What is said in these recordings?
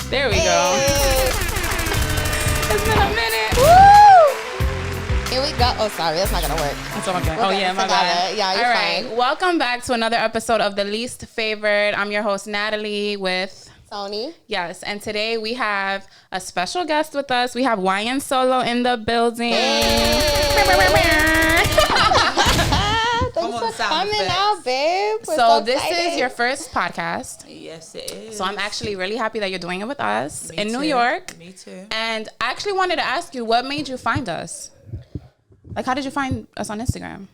There we go. It's been a minute. Woo! Here we go. Oh, sorry. That's not going to work. That's okay. Oh, yeah, my bad. Yeah, you're fine. Welcome back to another episode of The Least Favored. I'm your host, Natalie, with... Toni. Yes, and today we have a special guest with us. We have Wyen Solo in the building. Thanks for coming out, babe. So this is your first podcast. Yes, it is. So I'm actually really happy that you're doing it with us in New too. York. Me too. And I actually wanted to ask you, what made you find us? Like, how did you find us on Instagram?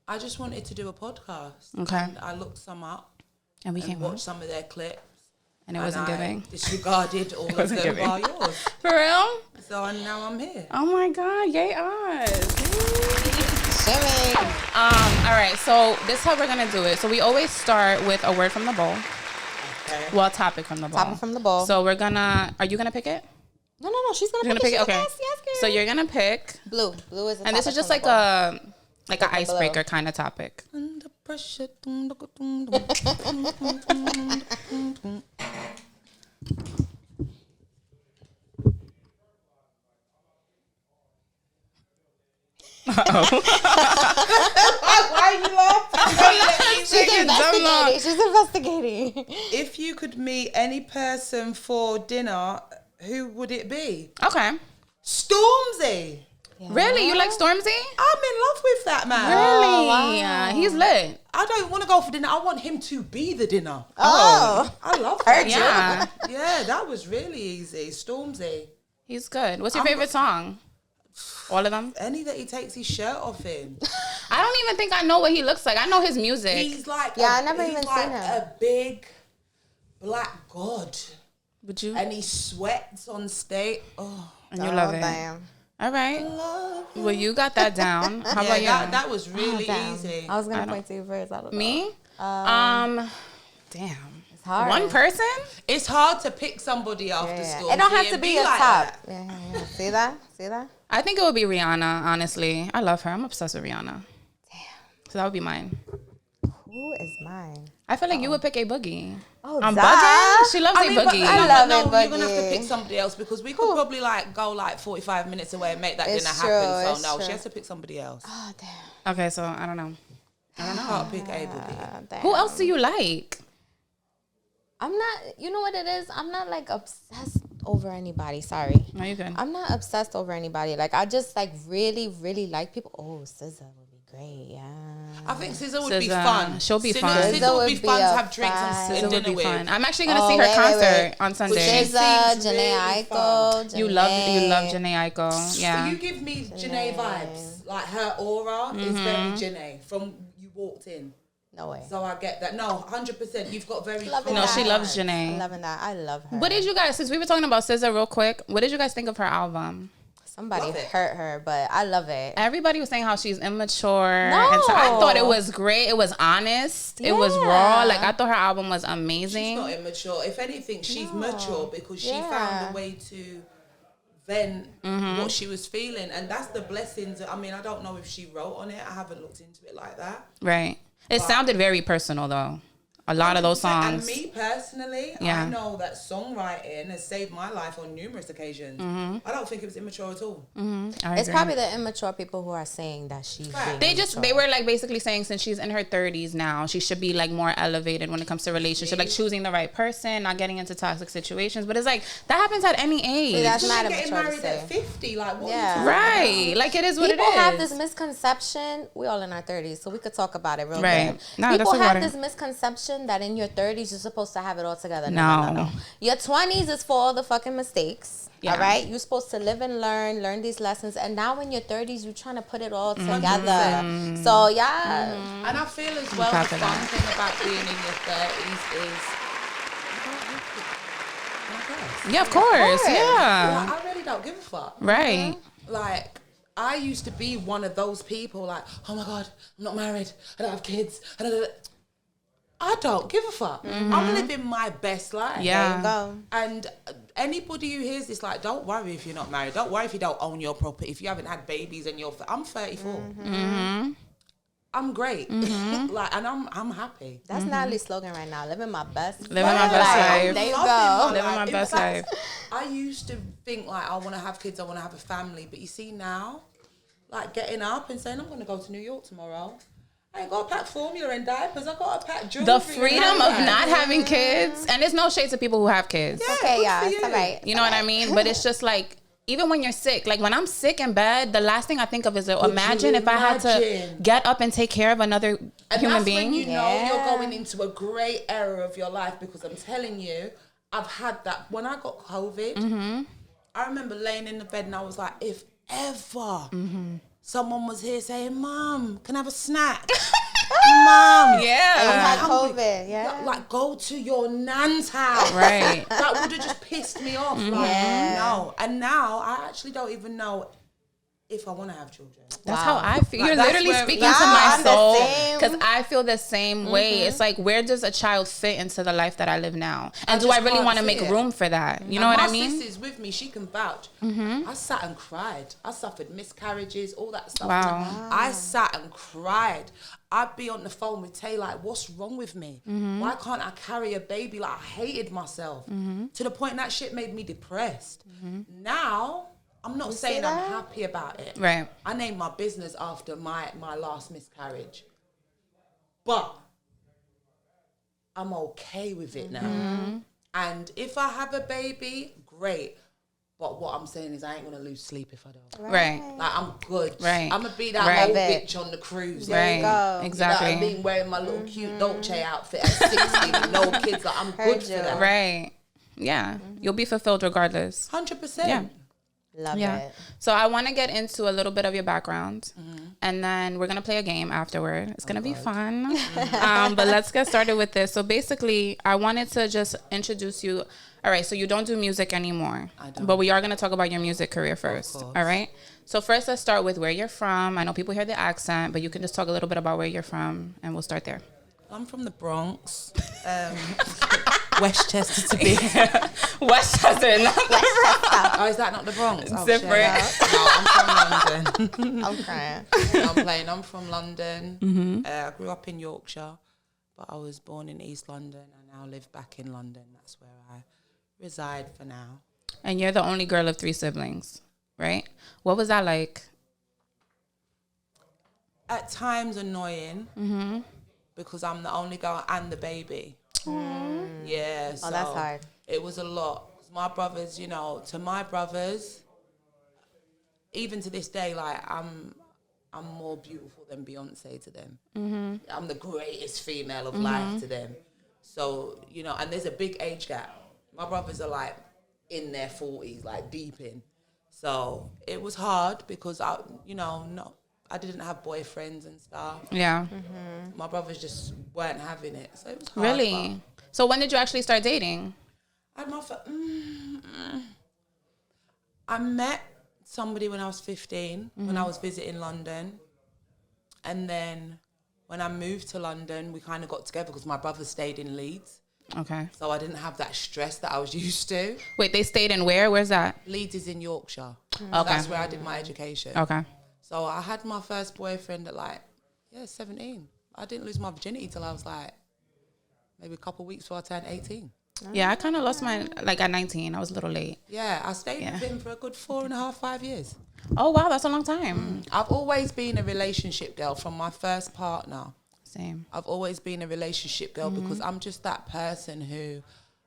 I just wanted to do a podcast. Okay. And I looked some up And we and came watched up. some of their clips. And it wasn't giving. Disregarded all of them bar yours. For real? So now I'm here. Oh my God, yay us. Shimmy. All right, so this is how we're gonna do it. So we always start with a word from the bowl. Okay. Well, topic from the bowl. Topic from the bowl. So we're gonna, are you gonna pick it? No. She's going You're to gonna pick it? Okay. Yes, girl. So you're gonna pick, Blue. Blue is the and this is topic just from like the bowl. an icebreaker kind of topic. Under pressure. Why are you laughing? She's investigating. If you could meet any person for dinner, who would it be? Okay. Stormzy. Yeah. Really? You like Stormzy? I'm in love with that man. Really? wow. Yeah, he's lit. I don't want to go for dinner. I want him to be the dinner. Oh. I love that. Yeah. Yeah, that was really easy. Stormzy. He's good. What's your favorite song? All of them? Any that he takes his shirt off in. I don't even think I know what he looks like. I know his music. He's like I never even like seen him. a big black god. Would you? And he sweats on stage. Oh, And you love it. Damn. All right. love. Well, you got that down. How about you? That was really Damn. easy. I was going to point to you first. I don't know. Me? Damn. It's hard. One person? It's hard to pick somebody after Yeah. Stormzy. It don't have to and be a like top. that. Yeah. See that? See that? I think it would be Rihanna, honestly. I love her. I'm obsessed with Rihanna. Damn. So that would be mine. Who is mine? I feel like you would pick A Boogie. Oh, I'm duh. bugging. She loves I A mean, but Boogie. I love no, it, you're gonna have to Boogie. pick somebody else because we could probably like go like 45 minutes away and make that It's dinner true, happen. it's So no, true. she has to pick somebody else. Oh, damn. Okay, so I don't know. I can't pick A Boogie. Damn. Who else do you like? I'm not, you know what it is? I'm not like obsessed over anybody. Sorry. No, you good. I'm not obsessed over anybody. Like, I just like really, really like people. Oh, SZA would be great. Yeah. I think SZA would be SZA. fun. She'll be fun. SZA would be SZA fun to would have drinks be and fun. sit It would dinner be with. fun. I'm actually gonna Oh, see her wait, concert wait. on Sunday. She SZA, seems Janae really Aiko. fun. You love Janae Aiko. Yeah. You give me Janae vibes. Like her aura is very Janae from you walked in. No way. So I get that. No, 100%. You've got very Loving No, that. she loves I'm Janae. loving that. I love her. What did you guys, since we were talking about SZA real quick, what did you guys think of her album? Somebody Love it. hurt her, but I love it. Everybody was saying how she's immature. No. And so I thought it was great. It was honest. It was raw. Yeah. Like, I thought her album was She's amazing. not immature. If anything, she's mature because she Yeah. found a way to vent what she was feeling. And that's the blessings. I mean, I don't know if she wrote on it. I haven't looked into it like that. Right. It sounded very personal, though. A lot of those songs. And me personally, Yeah. I know that songwriting has saved my life on numerous occasions. I don't think it was immature at all. I It's agree. probably the immature people who are saying that she's being They were like basically saying since she's in her 30s now, she should be like more elevated when it comes to relationship, like choosing the right person, not getting into toxic situations. But it's like that happens at any age. that's She's not getting immature to married say. at 50. Like, what Yeah. are you talking Right. Like it is what People it is. have this misconception. We all in our 30s, so we could talk about it real Right. good. No, People that's the have water. this misconception that in your 30s you're supposed to have it all together. No. Your 20s is for all the fucking mistakes. Yeah. All right, you're supposed to live and learn these lessons, and now in your 30s you're trying to put it all together. So yeah, And I feel as well proud the of fun that. thing about being in your 30s is Yeah, of course. course. Yeah. I really don't give a fuck. Right. Like, I used to be one of those people like, oh my God, I'm not married. I don't have kids. I don't give a fuck. I'm living my best life. Yeah. go. And anybody who hears this, like, don't worry if you're not married. Don't worry if you don't own your property. If you haven't had babies and I'm 34. I'm great. Like, and I'm happy. That's Natalie's slogan right now. Living my best. Living my best life. There you Loving go. my Living life. my my In best fact, life. I used to think like, I want to have kids, I want to have a family. But you see now, like getting up and saying, I'm going to go to New York tomorrow. I ain't got to pack formula and diapers. I got to pack jewelry. The freedom of not having kids, and there's no shade to people who have kids. Yeah, Okay, good yeah, for it's you. all right. You know what I mean? But it's just like, even when you're sick, like when I'm sick in bed, the last thing I think of is, imagine if I had to get up and take care of another And human that's being. when you know Yeah. you're going into a great era of your life, because I'm telling you, I've had that. When I got COVID, I remember laying in the bed and I was like, if ever someone was here saying, Mom, can I have a snack? Mom. Yeah. Had hungry. COVID, yeah. Like, go to your nan's house. Right. That would have just pissed me off. Like, Yeah. no. And now I actually don't even know if I want to have children. That's how I feel. Like, You're that's literally where- speaking Yeah, to my I'm the soul, same. because I feel the same way. It's like, where does a child fit into the life that I live now? And do just I really can't want to see make it. room for that? You know And what I my mean? sister's with me. She can vouch. I sat and cried. I suffered miscarriages, all that stuff. Wow. I sat and cried. I'd be on the phone with Tay like, what's wrong with me? Why can't I carry a baby? Like, I hated myself to the point that shit made me depressed. Now, I'm not saying I'm happy about it. Right. I named my business after my last miscarriage. But I'm okay with it now. And if I have a baby, great. But what I'm saying is I ain't going to lose sleep if I don't. Right. Like, I'm good. Right. I'm going to be that Right. old Love it. bitch on the cruise. Right. you go. Exactly. You know what I mean? Wearing my little cute Dolce outfit at 60 with no kids. Like, I'm good for you. that. Right. Yeah. You'll be fulfilled regardless. 100%. Yeah. Love Yeah. it. So I want to get into a little bit of your background, and then we're gonna play a game afterward. It's gonna be fun. But let's get started with this. So basically, I wanted to just introduce you. All right. So you don't do music anymore, I don't. but we are gonna talk about your music career first. course. All right. So first, let's start with where you're from. I know people hear the accent, but you can just talk a little bit about where you're from, and we'll start there. I'm from the Bronx. Westchester to be. Westchester. Oh, is that not the Bronx? Oh, different. shit. No, I'm from London. I'm crying. I'm playing. I'm from London. I grew up in Yorkshire, but I was born in East London. I now live back in London. That's where I reside for now. And you're the only girl of 3 siblings, right? What was that like? At times annoying, because I'm the only girl and the baby. Yeah, so that's hard. It was a lot. My brothers, you know, to my brothers, even to this day, like I'm more beautiful than Beyonce to them. I'm the greatest female of life to them. So, you know, and there's a big age gap. My brothers are like in their 40s, like deep in. So it was hard because I didn't have boyfriends and stuff. Yeah. My brothers just weren't having it. So it was hard. Really? So when did you actually start dating? I had my I met somebody when I was 15, when I was visiting London. And then when I moved to London, we kind of got together because my brother stayed in Leeds. Okay. So I didn't have that stress that I was used to. Wait, they stayed in where? Where's that? Leeds is in Yorkshire. So Okay. that's where I did my education. Okay. So I had my first boyfriend at 17. I didn't lose my virginity till I was maybe a couple of weeks before I turned 18. Yeah, I kind of lost mine at 19. I was a little late. Yeah, I stayed with him for a good 4.5, 5 years. Oh, wow. That's a long time. I've always been a relationship girl from my first partner. Same. I've always been a relationship girl because I'm just that person who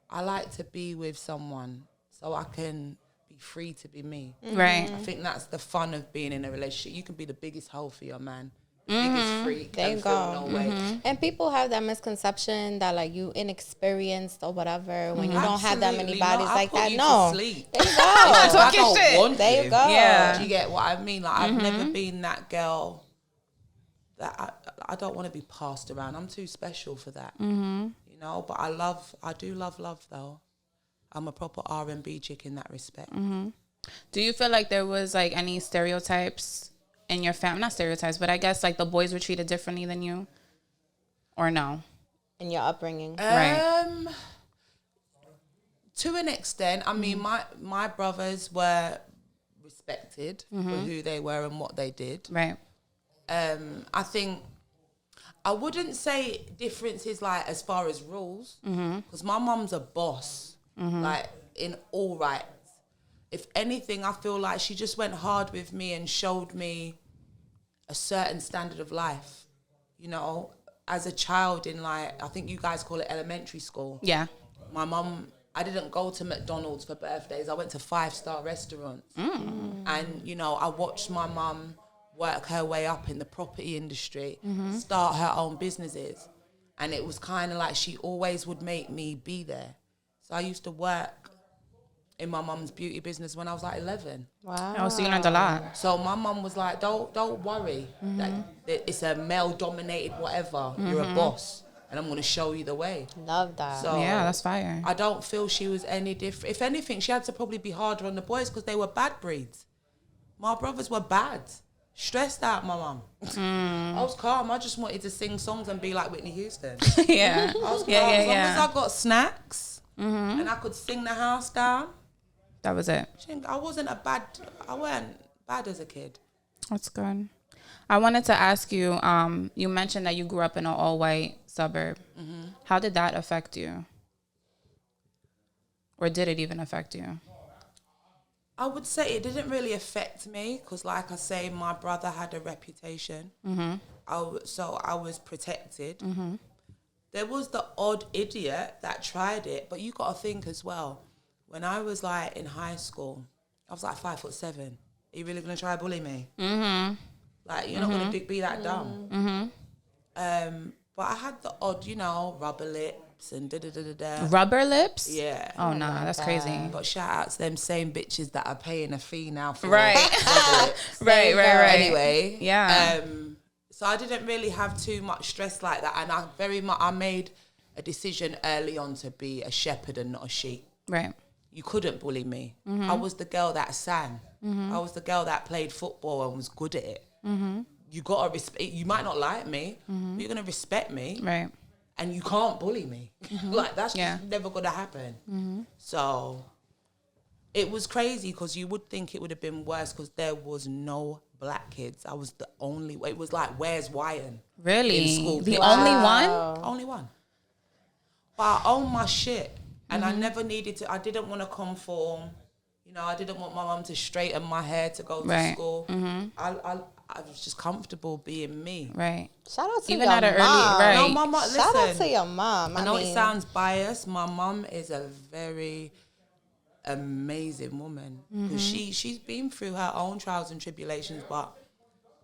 I like to be with someone so I can be free to be me. Right. I think that's the fun of being in a relationship. You can be the biggest hoe for your man, biggest freak, There and you feel go. no way. And people have that misconception that like you inexperienced or whatever when you don't have that many Absolutely bodies not. I'll like put that. you No. to sleep. There you go. I Talking don't shit. want There you go. Yeah. Do you get what I mean? Like I've never been that girl that I don't want to be passed around. I'm too special for that. You know, but I do love though. I'm a proper R&B chick in that respect. Do you feel like there was any stereotypes in your family? Not stereotypes, but I guess the boys were treated differently than you? Or no? In your upbringing. Right. To an extent, I mean, my brothers were respected for who they were and what they did. Right. I think I wouldn't say differences as far as rules because my mum's a boss. Like in all rights. If anything, I feel like she just went hard with me and showed me a certain standard of life. You know, as a child in like, I think you guys call it elementary school. Yeah. My mum, I didn't go to McDonald's for birthdays. I went to 5-star restaurants. And, you know, I watched my mum work her way up in the property industry, start her own businesses. And it was kind of like she always would make me be there. So I used to work in my mum's beauty business when I was like 11. Wow. Oh, so you learned a lot. So my mum was like, don't worry. That it's a male-dominated whatever. You're a boss. And I'm going to show you the way. Love that. So Yeah, that's fire. I don't feel she was any different. If anything, she had to probably be harder on the boys because they were bad breeds. My brothers were bad. Stressed out, my mum. I was calm. I just wanted to sing songs and be like Whitney Houston. Yeah. I was calm. Yeah, As long yeah. as I got snacks and I could sing the house down. That was it. I wasn't bad as a kid. That's good. I wanted to ask you, you mentioned that you grew up in an all-white suburb. How did that affect you? Or did it even affect you? I would say it didn't really affect me because, like I say, my brother had a reputation. So I was protected. There was the odd idiot that tried it, but you got to think as well. When I was like in high school, I was like 5'7". Are you really gonna try to bully me? Like you're not gonna be that dumb. But I had the odd, you know, rubber lips and da-da-da-da-da. Rubber lips? Yeah. Oh, no, that's crazy. But shout out to them same bitches that are paying a fee now for Right. rubber lips. Right. Anyway. Yeah. So I didn't really have too much stress like that. And I made a decision early on to be a shepherd and not a sheep. Right. You couldn't bully me. I was the girl that sang. I was the girl that played football and was good at it. You gotta respect. You might not like me, but you're gonna respect me, Right. and you can't bully me. Like that's just never gonna happen. So it was crazy because you would think it would have been worse because there was no black kids. I was the only. It was like, where's Wyen? Really? In school. The only one? Only one. But I owned my shit. And I never needed to, I didn't want to conform. You know, I didn't want my mum to straighten my hair to go to school. I was just comfortable being me. Right. Shout out to Even your at an mom. early, right. No, mama, listen. Shout out to your mom. I know it sounds biased. My mum is a very amazing woman. Because she's been through her own trials and tribulations, but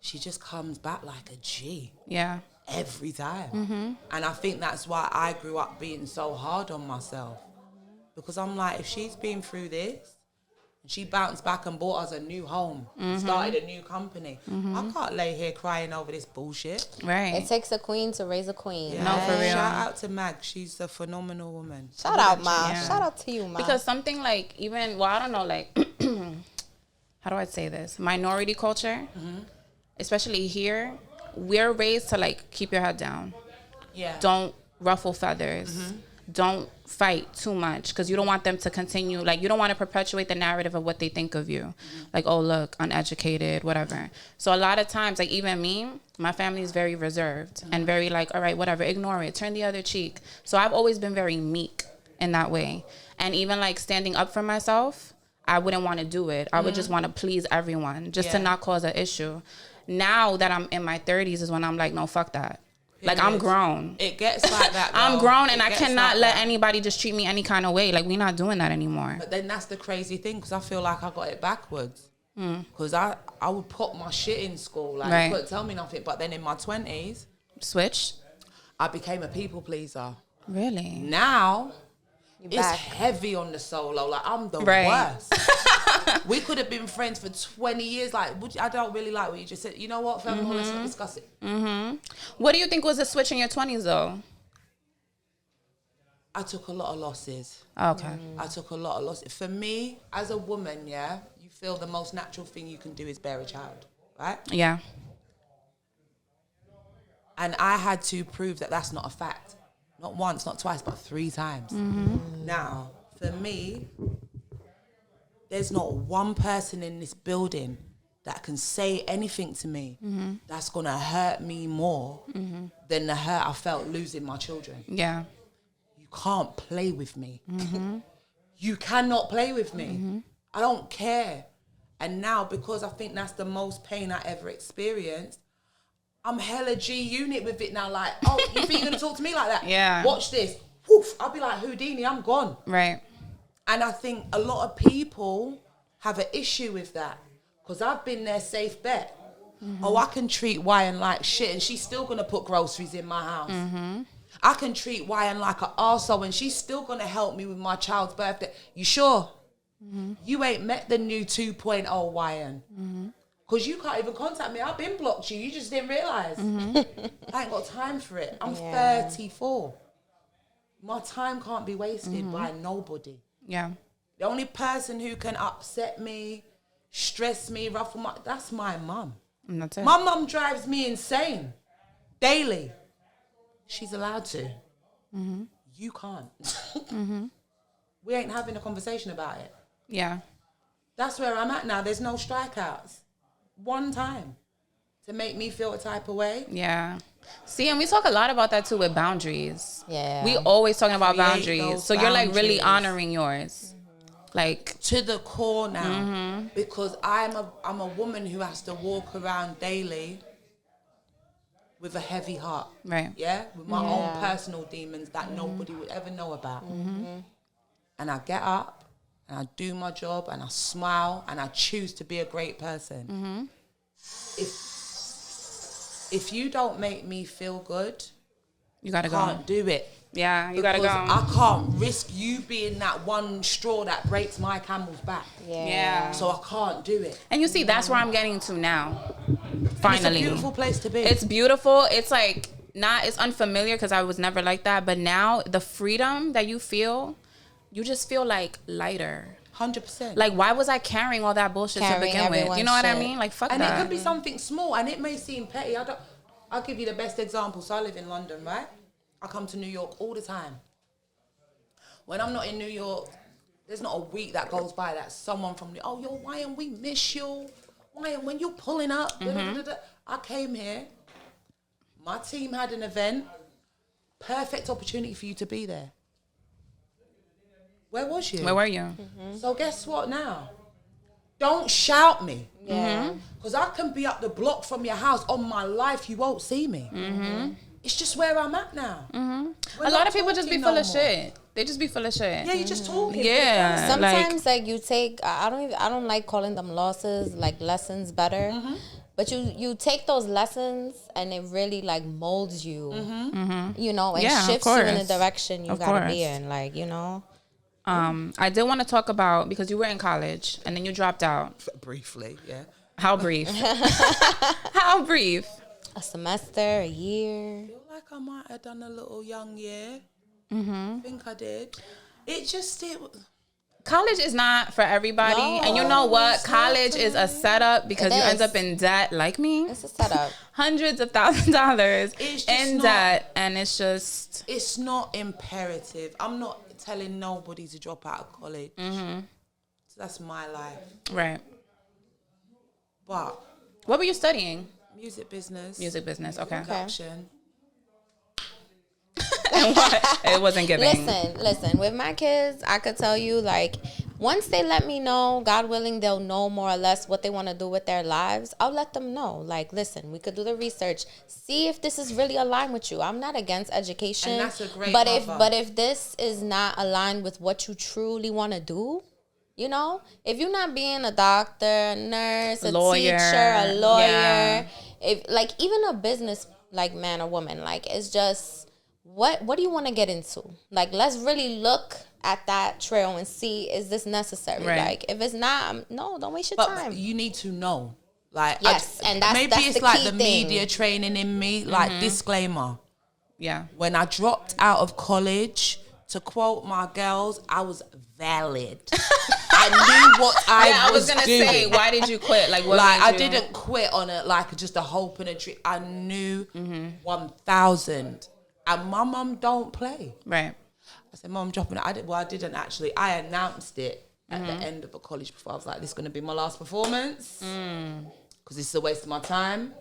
she just comes back like a G. Yeah. Every time. And I think that's why I grew up being so hard on myself. Because I'm like, if she's been through this, and she bounced back and bought us a new home, started a new company, I can't lay here crying over this bullshit. Right. It takes a queen to raise a queen. Yeah. No, for real. Shout out to Mag. She's a phenomenal woman. Shout out, Ma. Yeah. Shout out to you, Ma. Because something like even, well, I don't know, like, how do I say this? Minority culture, especially here, we're raised to like keep your head down. Yeah. Don't ruffle feathers. Don't fight too much because you don't want them to continue. Like, you don't want to perpetuate the narrative of what they think of you. Like, oh, look, uneducated, whatever. So a lot of times, like even me, my family is very reserved and very like, all right, whatever, ignore it, turn the other cheek. So I've always been very meek in that way. And even like standing up for myself, I wouldn't want to do it. I would just want to please everyone just to not cause an issue. Now that I'm in my 30s is when I'm like, no, fuck that. Like, I'm grown. It gets like that, though. I'm grown, and It I gets cannot like let that. anybody just treat me any kind of way. Like, we're not doing that anymore. But then that's the crazy thing, because I feel like I got it backwards. Because I would put my shit in school. Like, Right. you couldn't tell me nothing. But then in my 20s, Switch? I became a people pleaser. Really? Now, it's back. heavy on the solo. Like, I'm the Right. worst. We could have been friends for 20 years. Like, I don't really like what you just said. You know what, fam? Let's not discuss it. What do you think was a switch in your 20s, though? I took a lot of losses. Okay. I took a lot of losses. For me, as a woman, yeah, you feel the most natural thing you can do is bear a child, right? Yeah. And I had to prove that that's not a fact. Not once, not twice, but 3 times. Now, for me, there's not one person in this building that can say anything to me that's going to hurt me more than the hurt I felt losing my children. Yeah. You can't play with me. You cannot play with me. I don't care. And now, because I think that's the most pain I ever experienced, I'm hella G-unit with it now. Like, oh, you think you're going to talk to me like that? Yeah. Watch this. Woof. I'll be like, Houdini, I'm gone. Right. And I think a lot of people have an issue with that. Because I've been their safe bet. Oh, I can treat Wyen like shit and she's still going to put groceries in my house. I can treat Wyen like an arsehole and she's still going to help me with my child's birthday. You sure? You ain't met the new 2.0 Wyen. Because you can't even contact me. I've been blocked you. You just didn't realise. I ain't got time for it. I'm 34. My time can't be wasted by nobody. Yeah. The only person who can upset me, stress me, ruffle my... That's my mum. And that's it. My mum drives me insane. Daily. She's allowed to. You can't. We ain't having a conversation about it. Yeah. That's where I'm at now. There's no strikeouts. One time to make me feel a type of way. Yeah. See, and we talk a lot about that too with boundaries. Yeah. We always talking about Create boundaries. those So you're like really boundaries. honoring yours. Like To the core now. Because I'm a woman who has to walk around daily with a heavy heart. Right. Yeah? With my own personal demons that nobody would ever know about. And I get up and I do my job and I smile and I choose to be a great person. If you don't make me feel good, you gotta go. can't do it. Yeah, you gotta go. I can't risk you being that one straw that breaks my camel's back. Yeah. So I can't do it. And you see, that's where I'm getting to now. It's a Finally. beautiful place to be. It's beautiful. It's like it's unfamiliar because I was never like that. But now the freedom that you feel, you just feel like lighter. 100%. Like, why was I carrying all that bullshit to begin with? You know what I mean? Like, fuck and that. it could be something small and it may seem petty. I'll give you the best example. So I live in London, right? I come to New York all the time. When I'm not in New York, there's not a week that goes by that someone from oh, yo, Wyen, we miss you. Wyen, when you pulling up. I came here. My team had an event. Perfect opportunity for you to be there. Where was you? Where were you? So guess what now? Don't shout me. Because I can be up the block from your house. On my life, you won't see me. It's just where I'm at now. A lot of people just be full of shit. They just be full of shit. Yeah, you just talking. Yeah. Sometimes like you take I don't like calling them losses, like lessons better. But you take those lessons and it really like molds you. You know, and shifts you in the direction you gotta be in. Like, you know. I did want to talk about, because you were in college and then you dropped out. Briefly, yeah. How brief? How brief? A semester, a year. I feel like I might have done a little young year. I think I did. College is not for everybody. No, and you know what? it's not College for is a setup because It you is. end up in debt, like me. It's a setup. Hundreds of thousands of dollars It's just in not- debt. And it's just... It's not imperative. I'm not telling nobody to drop out of college. So that's my life. Right. But What were you studying? music business. Music business. Okay. Production. And what? It wasn't giving. Listen. With my kids, I could tell you, like, once they let me know, God willing, they'll know more or less what they want to do with their lives. I'll let them know. Like, listen, we could do the research, see if this is really aligned with you. I'm not against education, And that's a great but mother. if this is not aligned with what you truly want to do, you know, if you're not being a doctor, a nurse, a Lawyer. teacher, a lawyer, Yeah. if like even a business like man or woman, like it's just what do you want to get into? Like, let's really look at that trail and see, is this necessary? Right. Like, if it's not, no, don't waste your But time. you need to know. Like, Yes, and that's it's the like key the thing. media training in me. Like, disclaimer. Yeah. When I dropped out of college, to quote my girls, I was valid. I knew what I was gonna doing. say, why did you quit? Like, what Like, made I you- didn't quit on it like just a hope and a dream. I knew 1,000. And my mum don't play. Right. I said, Mum, I'm dropping it. I didn't actually. I announced it at the end of a college before. I was like, this is going to be my last performance. Because this is a waste of my time.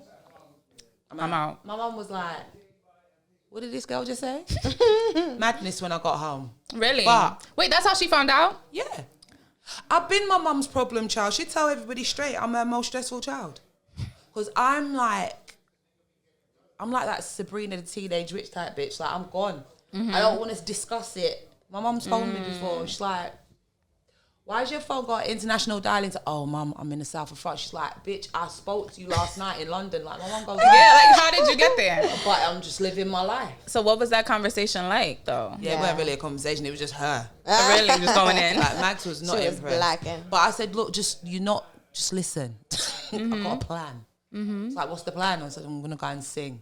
I'm out. My mum was like, what did this girl just say? Madness when I got home. Really? But wait, that's how she found out? yeah. I've been my mum's problem child. She'd tell everybody straight I'm her most stressful child. Because I'm like that Sabrina the Teenage Witch type bitch. Like, I'm gone. I don't want to discuss it. My mum's phoned me before. She's like, why's your phone got international dialing? Oh, mum, I'm in the south of France. She's like, bitch, I spoke to you last night in London. Like, my mum goes, yeah, like, how did you get there? But I'm just living my life. So what was that conversation like, though? Yeah, it wasn't really a conversation. It was just her. Really? Just going in? Like, Max was not impressed. Blacking. But I said, look, just listen. I've got a plan. It's like, what's the plan? I said, I'm going to go and sing.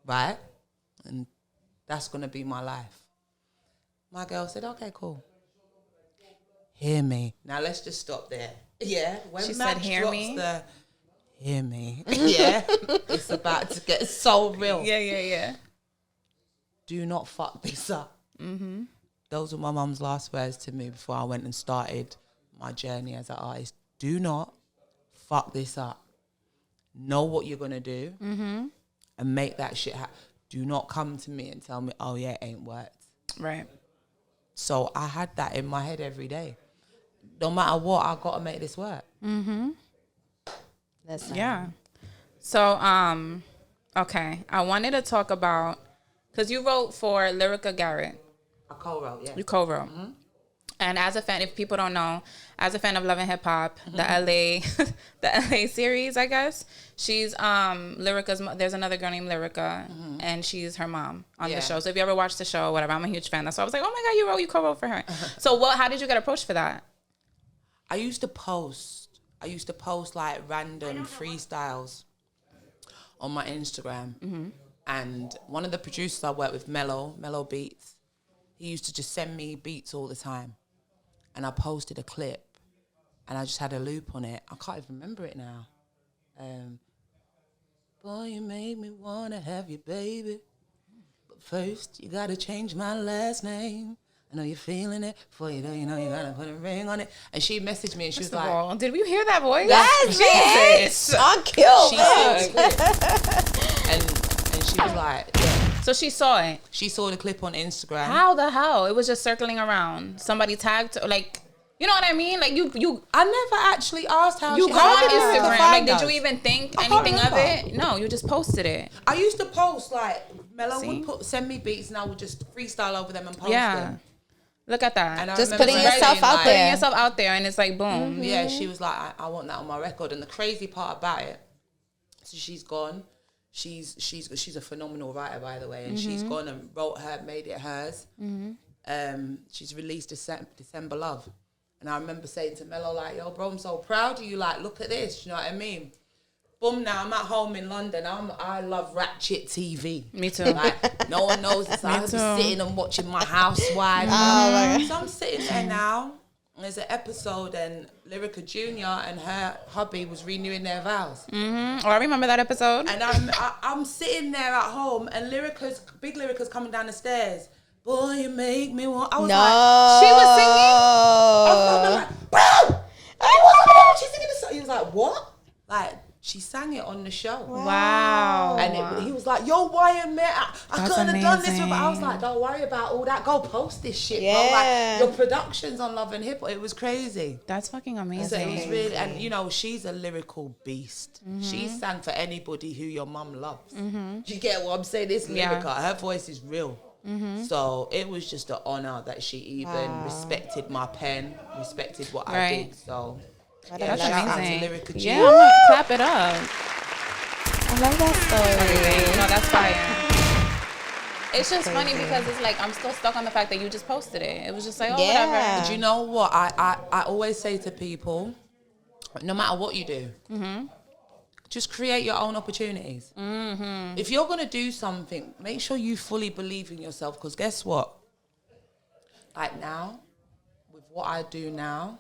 Right? And that's going to be my life. My girl said, okay, cool. Hear me. Now, let's just stop there. Yeah. When she Max said, hear drops me? hear me. Yeah. It's about to get so real. Yeah. Do not fuck this up. Those were my mum's last words to me before I went and started my journey as an artist. Do not fuck this up. Know what you're going to do and make that shit happen. Do not come to me and tell me, oh, yeah, it ain't worked. Right. So I had that in my head every day. No matter what, I got to make this work. Listen. Yeah. So, okay. I wanted to talk about, because you wrote for Lyrica Garrett. I co-wrote, yeah. You co-wrote. And as a fan, if people don't know, as a fan of Love and Hip Hop, the LA series, I guess, she's Lyrica's. There's another girl named Lyrica, and she's her mom on the show. So if you ever watched the show, whatever, I'm a huge fan. That's why I was like, oh my God, you co-wrote for her. So how did you get approached for that? I used to post like random freestyles on my Instagram. And one of the producers I worked with, Mellow Beats, he used to just send me beats all the time. And I posted a clip and I just had a loop on it. I can't even remember it now. Boy, you made me want to have you, baby. But first, you got to change my last name. I know you're feeling it. Before you know, you got to put a ring on it. And she messaged me and she was like... Did we hear that voice? Yes, I'm killed. And she was like... Yeah. So she saw it. She saw the clip on Instagram. How the hell? It was just circling around. Somebody tagged, like, you know what I mean? Like you. I never actually asked how you she go on how Instagram. Like, did you even think anything of remember. it? No, you just posted it. I used to post like Mello would send me beats and I would just freestyle over them and post them. Look at that. And just putting yourself out there. Putting yourself out there, and it's like boom. Yeah, she was like, I want that on my record. And the crazy part about it, so she's gone. She's a phenomenal writer, by the way, and she's gone and made it hers. She's released December Love, and I remember saying to Mello like, "Yo, bro, I'm so proud of you. Like, look at this. You know what I mean?" Boom! Now I'm at home in London. I love ratchet TV. Me too. Like no one knows this. I was sitting and watching My Housewives. So I'm sitting there now. There's an episode and Lyrica Jr. and her hubby was renewing their vows. Oh, I remember that episode. And I'm sitting there at home and Big Lyrica's coming down the stairs. Boy, you make me want... I was like... She was singing? I was like, bro! She's singing the song. He was like, what? Like... She sang it on the show. Wow. And he was like, yo, Wyen, man, I couldn't have done this. But I was like, don't worry about all that. Go post this shit, bro. Like, your production's on Love and Hip Hop. It was crazy. That's fucking amazing. So it was really, and you know, she's a lyrical beast. She sang for anybody who your mum loves. Do you get what I'm saying? This Lyrica, her voice is real. So it was just an honor that she even respected my pen, respected what I did. So... That's amazing. Yeah, I'm gonna clap it up. I love that story. No, that's fire. It's just funny because it's like I'm still stuck on the fact that you just posted it. It was just like, oh, whatever. Do you know what? I always say to people, no matter what you do, just create your own opportunities. If you're going to do something, make sure you fully believe in yourself, because guess what? Like now, with what I do now,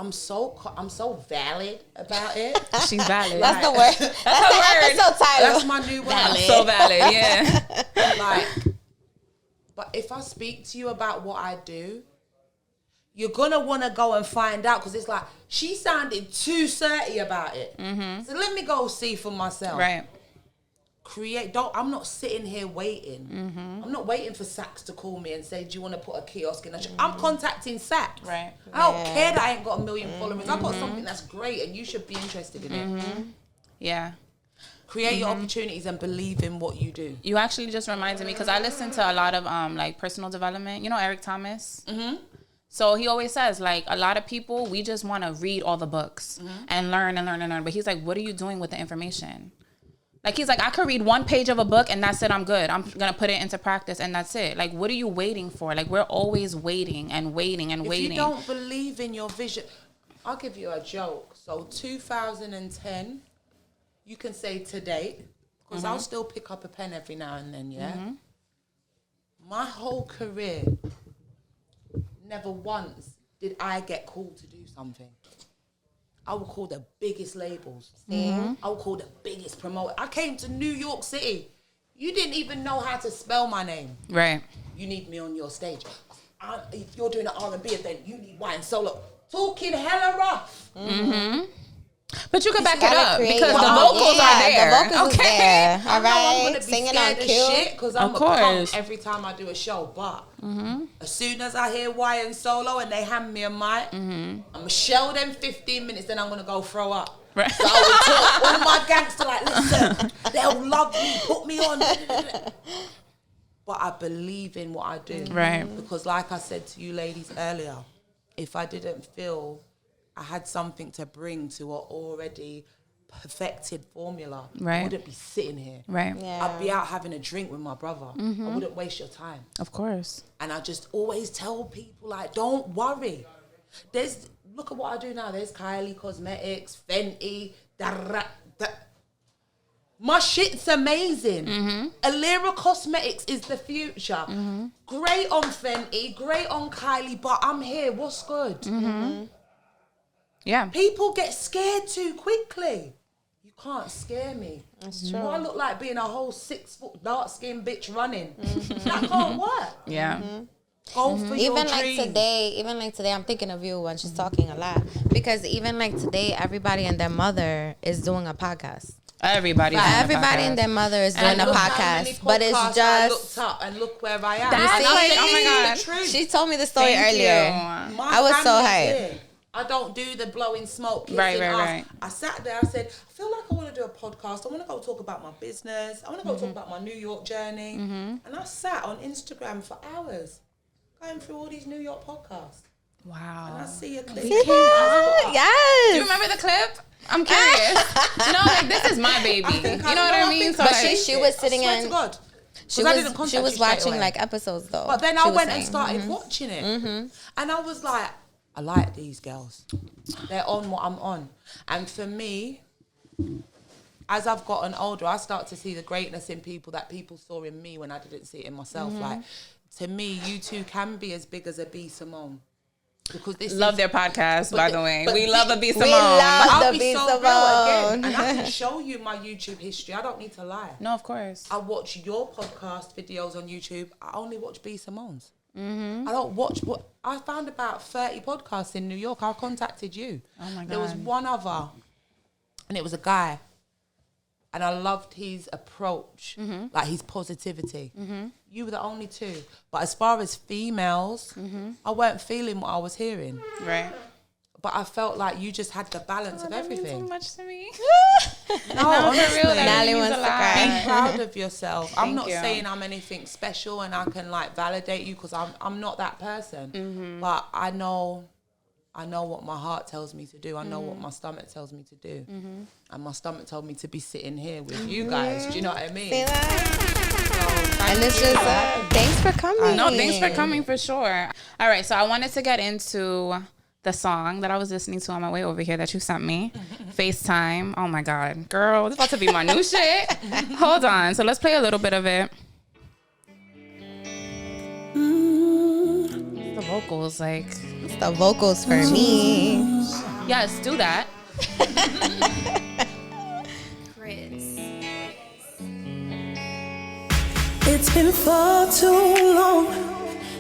I'm so valid about it. She's valid. That's the word. That's the episode title. That's my new word. So valid, yeah. Like, but if I speak to you about what I do, you're gonna want to go and find out, because it's like she sounded too certy about it. So let me go see for myself. Right. I'm not sitting here waiting. I'm not waiting for Saks to call me and say, do you want to put a kiosk in I'm contacting Saks. Right. I don't care that I ain't got 1 million followers. I've got something that's great and you should be interested in it. Yeah. Create your opportunities and believe in what you do. You actually just reminded me, because I listen to a lot of like personal development. You know Eric Thomas? So he always says, like, a lot of people, we just want to read all the books and learn and learn and learn. But he's like, what are you doing with the information? Like, he's like, I could read 1 page of a book and that's it. I'm good. I'm going to put it into practice and that's it. Like, what are you waiting for? Like, we're always waiting and waiting and waiting. If you don't believe in your vision, I'll give you a joke. So 2010, you can say to date, because I'll still pick up a pen every now and then, yeah? My whole career, never once did I get called to do something. I would call the biggest labels. I would call the biggest promoter. I came to New York City. You didn't even know how to spell my name. Right. You need me on your stage. If you're doing an R&B event, you need Wyen Solo. Talking hella rough. But you can back it up because the vocals are there. The vocals are there. All right. I'm gonna be Singing scared on as cue. shit because I'm a punk every time I do a show. But as soon as I hear Wyen Solo and they hand me a mic, I'm gonna shell them 15 minutes. Then I'm gonna go throw up. Right. So I would talk all my gangster like, listen, they'll love me, put me on. But I believe in what I do. Right. Because like I said to you ladies earlier, if I didn't feel I had something to bring to an already perfected formula, I wouldn't be sitting here. Right. Yeah. I'd be out having a drink with my brother. I wouldn't waste your time. Of course. And I just always tell people, like, don't worry. Look at what I do now. There's Kylie Cosmetics, Fenty, my shit's amazing. Alerah Cosmetics is the future. Great on Fenty, great on Kylie, but I'm here. What's good? Yeah. People get scared too quickly. You can't scare me. That's true. I look like being a whole 6 foot dark skinned bitch running. That can't work. Yeah. Go for your dreams. Even like today, I'm thinking of you when she's talking a lot. Because even like today, everybody and their mother is doing a podcast. Everybody and their mother is doing a podcast. But it's just... I looked up and look where I am. That's like, oh my God. She told me the story earlier. I was so hyped. I don't do the blowing smoke. Right. I sat there, I said, I feel like I want to do a podcast. I want to go talk about my business. I want to go talk about my New York journey. And I sat on Instagram for hours going through all these New York podcasts. Wow. And I see a clip. Yes. Do you remember the clip? I'm curious. No, like, this is my baby. You know what I mean? But she was sitting I swear to God. She was watching like episodes though. But then I went and started watching it. And I was like, I like these girls. They're on what I'm on. And for me, as I've gotten older, I start to see the greatness in people that people saw in me when I didn't see it in myself. Like, to me, you two can be as big as a B. Simone. Because this love their podcast, by the way. We love a B. Simone. We love I'll the be B. so Simone. real again. And I can show you my YouTube history. I don't need to lie. No, of course. I watch your podcast videos on YouTube. I only watch B. Simone's. I don't watch what I found about 30 podcasts in New York. I contacted you. Oh my God. There was one other, and it was a guy, and I loved his approach, like his positivity. You were the only two, but as far as females, I weren't feeling what I was hearing. Right. But I felt like you just had the balance of everything. That means so much to me. No, honestly. For real, Natalie wants to cry. Be proud of yourself. I'm not you. saying I'm anything special and I can like validate you because I'm not that person. But I know what my heart tells me to do. I know what my stomach tells me to do. And my stomach told me to be sitting here with you guys. Do you know what I mean? See that? And it's just thanks for coming. No, thanks for coming for sure. All right, so I wanted to get into the song that I was listening to on my way over here that you sent me, FaceTime. Oh my God, girl, this is about to be my new shit. Hold on, so let's play a little bit of it. The vocals, like, It's the vocals for me. yes, do that. It's been far too long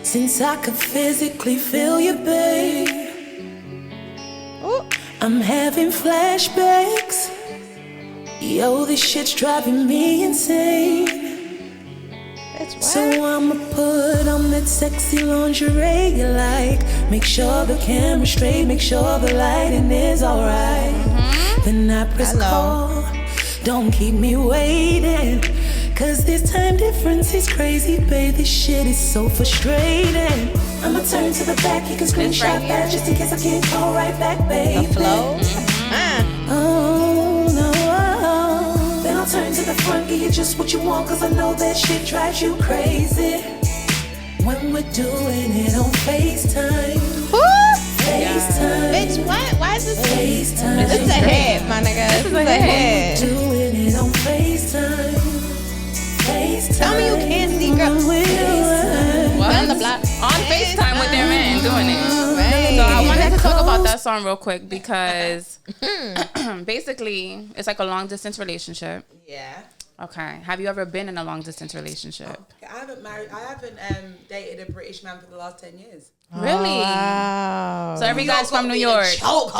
since I could physically feel you, babe. Ooh. I'm having flashbacks Yo, this shit's driving me insane. So I'ma put on that sexy lingerie you like. Make sure the camera's straight, make sure the lighting is alright. Then I press call, don't keep me waiting. Cause this time difference is crazy, babe. This shit is so frustrating. I'ma turn to the back, you can screenshot that just in case I can't call right back, baby. The flow. Oh no. Then I'll turn to the front, give you just what you want, cause I know that shit drives you crazy. When we're doing it on FaceTime. FaceTime. Bitch, what? Why is this? FaceTime. This is a hit, my nigga. This is a hit. Doing it on FaceTime. FaceTime. Tell me you can't see girls. What? On the block. On FaceTime with their man doing it. Right. So I wanted to talk about that song real quick because basically it's like a long distance relationship. Yeah. Okay. Have you ever been in a long distance relationship? I haven't dated a British man for the last 10 years. Really? Wow. So every guy's from New York. Oh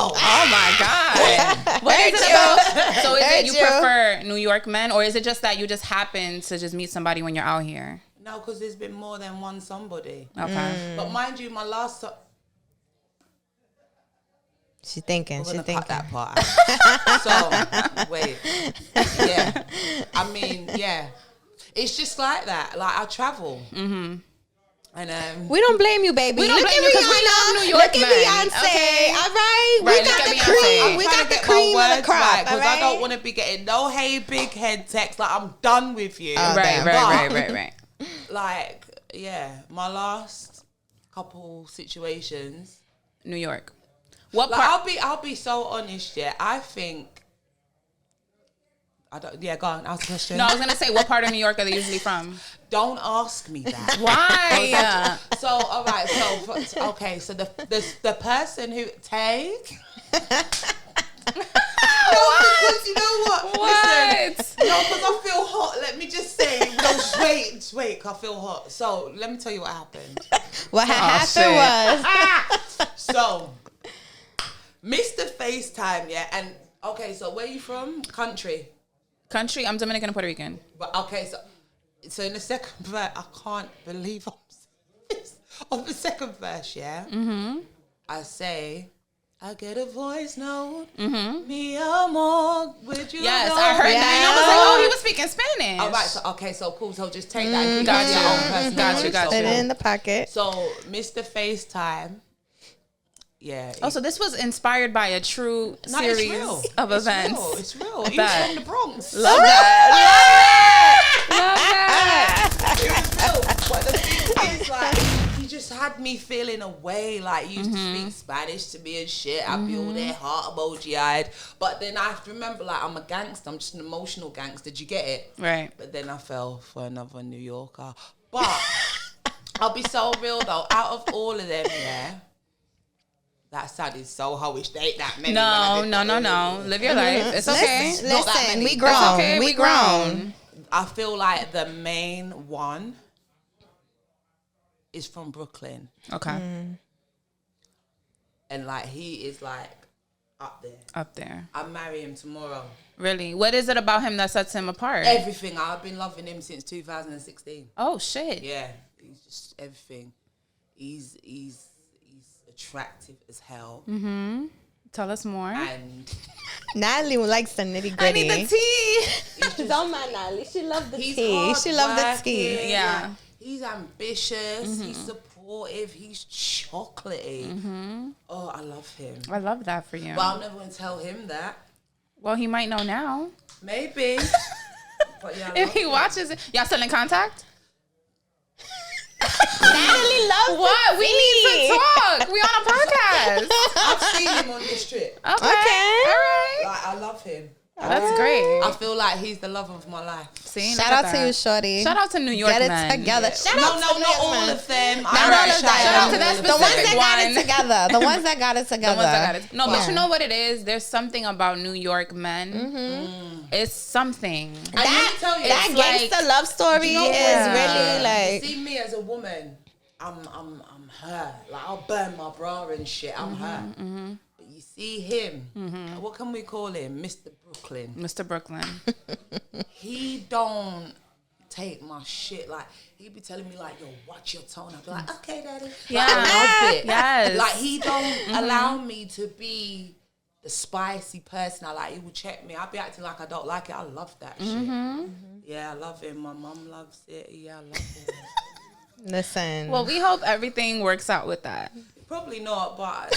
my God. What is it about? So is it you prefer New York men, or is it just that you just happen to just meet somebody when you're out here? No, because there's been more than one somebody. Okay. But mind you, my last... She thinking. We're gonna cut that part out. So, wait. Yeah. I mean, yeah. It's just like that. Like, I travel. And we don't blame you, baby. We don't blame you because we love New York Look at men. Beyonce. Okay. All right. Right, We got look the at cream. Beyonce. We got the cream of the crop. Because I don't want to be getting no hey big head text. Like, I'm done with you. Right. Like, yeah. My last couple situations. New York. What Like, part? I'll be so honest, yeah. I think... go on, ask the question. No, I was gonna say, what part of New York are they usually from? Don't ask me that. Why? So, all right. So, okay. So the person who take. No, because you know what? What? Listen, no, because I feel hot. Let me just say. No, wait. I feel hot. So let me tell you what happened. What happened was. So, Mr. FaceTime, yeah, and okay. So where you from? Country. I'm Dominican and Puerto Rican. But okay, so in the second verse, I can't believe I'm saying this. On the second verse, yeah, I say, I get a voice note, mi amor, would you Yes, know? I heard that. And I was like, oh, he was speaking Spanish. All right, so cool. So just take that. And keep Got it you. your own personal Got you. voice. Got Put you. it in the pocket. So Mr. FaceTime, yeah. Oh, so this was inspired by a true series of events. It's real. He was that. from the Bronx. Love that. Love that. It was real. But the thing is, like, he just had me feeling away. Like, he used to speak Spanish to me and shit. I'd be all there, heart emoji-eyed. But then I have to remember, like, I'm a gangster. I'm just an emotional gangster. Did you get it? Right. But then I fell for another New Yorker. But I'll be so real, though. Out of all of them, yeah, that sounded so hoish. They ain't that many. No. Live your life. It's okay. Not that Listen, many. we grown. It's okay. We grown. I feel like the main one is from Brooklyn. Okay. And like he is like up there. Up there. I marry him tomorrow. Really? What is it about him that sets him apart? Everything. I've been loving him since 2016. Oh, shit. Yeah. He's just everything. He's attractive as hell. Tell us more. And Natalie likes the nitty I gritty. need the tea. Don't mind Natalie. She loves the he's tea. She loves the tea. hardworking. Yeah. Like, he's ambitious. He's supportive. He's chocolatey. Oh, I love him. I love that for you. But I'm never going to tell him that. Well, he might know now. Maybe. But yeah, If he watches it. Y'all still in contact? Natalie loves What? the We need tea. to talk. We on a podcast. I've seen him on this trip. Okay. Okay. All right. Like, I love him. That's great. I feel like he's the love of my life. See, Shout out to you, shorty. Shout out to New York Get it men. together. Shout No, out to not New York all men. of them. Not all of them. Shout out to that The ones specific that got it one. together. The ones that got it together. The ones that got it. No, but Yeah. you know what it is? There's something about New York men. It's something. And let me tell you, That it's gangster love story you know is what? really like. see me as a woman, I'm her. Like, I'll burn my bra and shit. I'm her. But you see him. What can we call him? Mr. Brooklyn. Mr. Brooklyn. He don't take my shit. Like, he be telling me, like, yo, watch your tone. I'd be like, okay, daddy. Yeah. Like, I love it. Yes. Like, he don't allow me to be the spicy person. He will check me. I'll be acting like I don't like it. I love that shit. Yeah, I love him. My mom loves it. Yeah, I love him. Listen. Well, we hope everything works out with that. Probably not, but...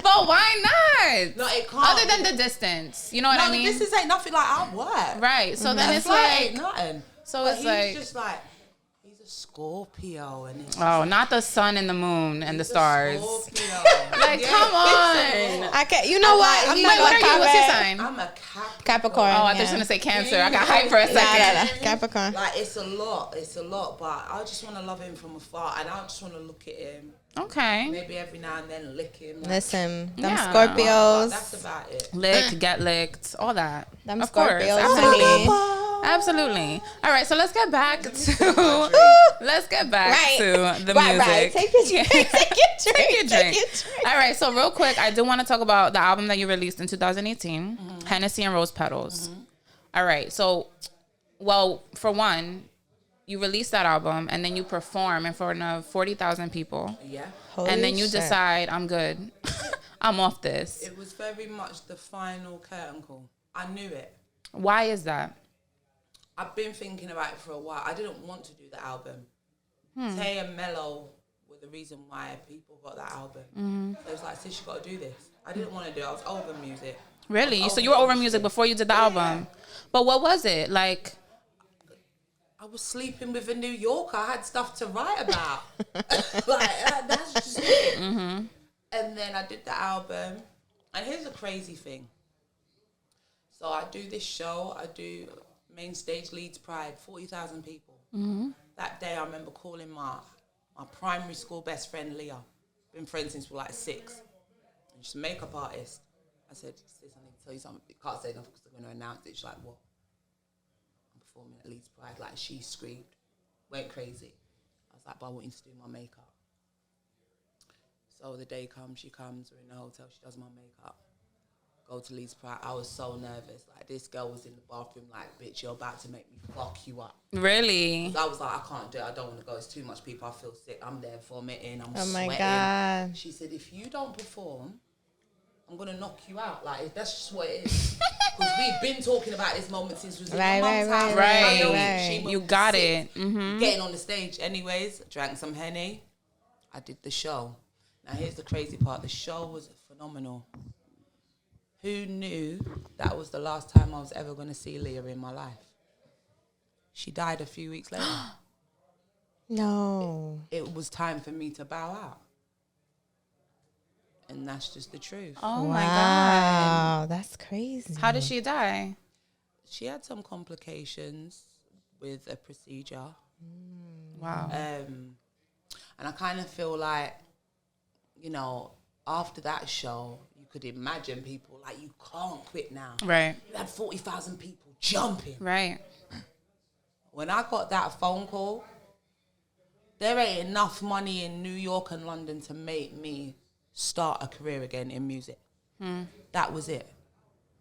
But why not? No, it can't. Other than the distance. You know what I mean? No, this ain't nothing like our work. Right. So then it's Ain't like... nothing. So but it's he's like... just like... He's a Scorpio. And it's Oh, not the sun and the moon and the stars. Scorpio. Like, come on. I can't. You know what? I'm Wait, not what are you? What's your comment. sign? I'm a Capricorn. Oh, I thought you were going to say Cancer. I got hyped for a second. Nah. Capricorn. Like, it's a lot, but I just want to love him from afar, and I just want to look at him. Okay. Maybe every now and then lick him. Like, Listen, them Yeah. but Scorpios. that's about it. Lick, get licked, all that. Them Of course. Scorpios, Absolutely. honey. Absolutely. All right, so let's get back to Right. to the Right. music. Take your drink. Take your drink. Take your drink. All right, so real quick, I do want to talk about the album that you released in 2018, Hennessy and Rose Petals. All right, so, well, for one, you released that album and then you perform in front of 40,000 people. Yeah. And then you decide, I'm good. I'm off this. It was very much the final curtain call. I knew it. Why is that? I've been thinking about it for a while. I didn't want to do the album. Tay and Mello were the reason why people got that album. So it was like, sis, you got to do this. I didn't want to do it. I was over music. Really? So you were over music before you did the album? But what was it? Like... I was sleeping with a New Yorker. I had stuff to write about. That's just it. And then I did the album. And here's a crazy thing. So I do this show. I do main stage Leeds Pride, 40,000 people. That day I remember calling my primary school best friend, Leah. Been friends since we were like 6. And she's a makeup artist. I said, sis, I need to tell you something. Can't say nothing because they're going to announce it. She's like, what? Performing at Leeds Pride, like she screamed, went crazy. I was like, but I want you to do my makeup. So the day comes, she comes, we're in the hotel, she does my makeup. Go to Leeds Pride, I was so nervous. Like, this girl was in the bathroom like, bitch, you're about to make me fuck you up. Really? I was like, I can't do it, I don't want to go, it's too much people, I feel sick, I'm there vomiting, I'm sweating. Oh my God. She said, if you don't perform, I'm going to knock you out. Like, that's just what it is. Because we've been talking about this moment since we was in my mum's house. Right. You got it. Getting on the stage. Anyways, drank some Henny. I did the show. Now, here's the crazy part. The show was phenomenal. Who knew that was the last time I was ever going to see Leah in my life? She died a few weeks later. No. It was time for me to bow out. And that's just the truth. Oh, my God. Wow, that's crazy. How did she die? She had some complications with a procedure. Wow. And I kind of feel like, you know, after that show, you could imagine people like, you can't quit now. Right. You had 40,000 people jumping. Right. When I got that phone call, there ain't enough money in New York and London to make me start a career again in music. That was it.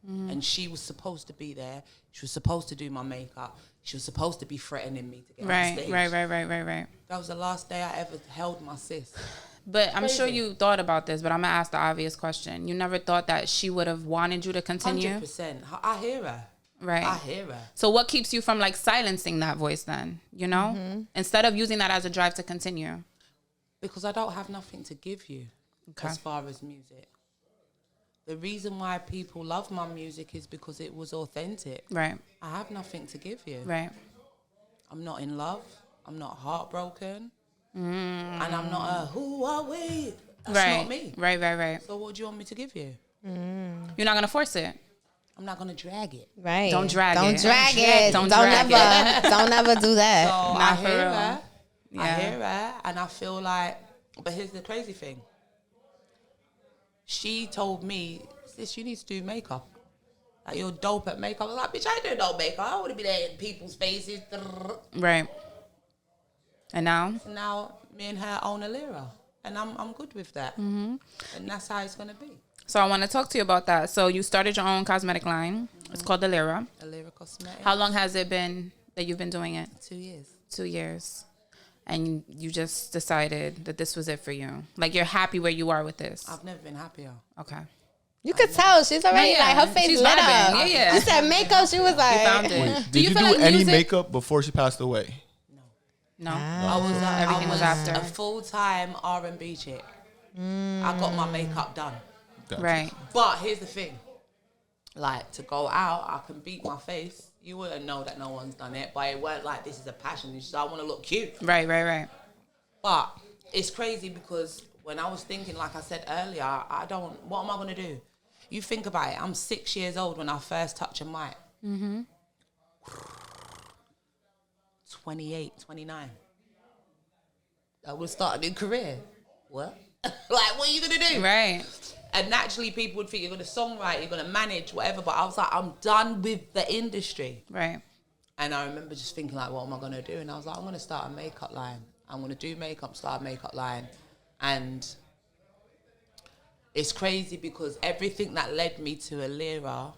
And she was supposed to be there. She was supposed to do my makeup. She was supposed to be threatening me to get on stage. Right. That was the last day I ever held my sis. But I'm sure you thought about this, but I'm going to ask the obvious question. You never thought that she would have wanted you to continue? 100%. I hear her. Right. I hear her. So what keeps you from like silencing that voice then, you know? Instead of using that as a drive to continue? Because I don't have nothing to give you as far as music. The reason why people love my music is because it was authentic. Right. I have nothing to give you. Right. I'm not in love. I'm not heartbroken. And I'm not a, who are we? That's not me. Right. So what do you want me to give you? You're not going to force it. I'm not going to drag it. Right. Don't drag it. Don't drag it. Don't Don't drag ever. Don't ever do that. So Not I for hear real. her. Yeah. I hear her. And I feel like, but here's the crazy thing. She told me, sis, you need to do makeup. Like, you're dope at makeup. I was like, bitch, I ain't doing no makeup. I want to be there in people's faces. Right. And now? Now, me and her own Alerah. And I'm good with that. And that's how it's going to be. So I want to talk to you about that. So you started your own cosmetic line. It's called Alerah. Alerah Cosmetics. How long has it been that you've been doing it? 2 years. 2 years. And you just decided that this was it for you. Like, you're happy where you are with this. I've never been happier. Okay. You could tell she's already like her face She's lit vibing. up. Yeah. You said makeup, she was like. You found it. Wait, did you feel do like any music- makeup before she passed away? No. Everything was after. a full-time R&B chick. I got my makeup done. Gotcha. Right. But here's the thing. Like, to go out, I can beat my face. You wouldn't know that no one's done it. But it weren't like, this is a passion. It's just, I want to look cute. Right. But it's crazy because when I was thinking, like I said earlier, what am I going to do? You think about it. I'm 6 years old when I first touch a mic. 28, 29. I will start a new career. What? Like, what are you going to do? Right. And naturally, people would think you're going to songwrite, you're going to manage, whatever. But I was like, I'm done with the industry. Right. And I remember just thinking, like, what am I going to do? And I was like, I'm going to start a makeup line. I'm going to do makeup, start a makeup line. And it's crazy because everything that led me to Alerah,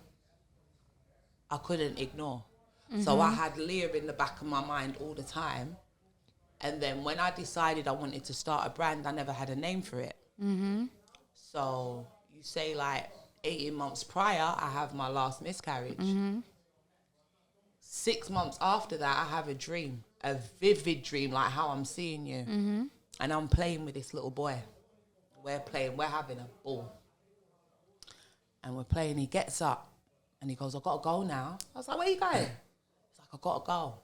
I couldn't ignore. So I had Leah in the back of my mind all the time. And then when I decided I wanted to start a brand, I never had a name for it. So you say like 18 months prior, I have my last miscarriage. 6 months after that, I have a dream, a vivid dream, like how I'm seeing you. And I'm playing with this little boy. We're having a ball. And we're playing, he gets up and he goes, I gotta go now. I was like, where you going? He's like, I gotta go.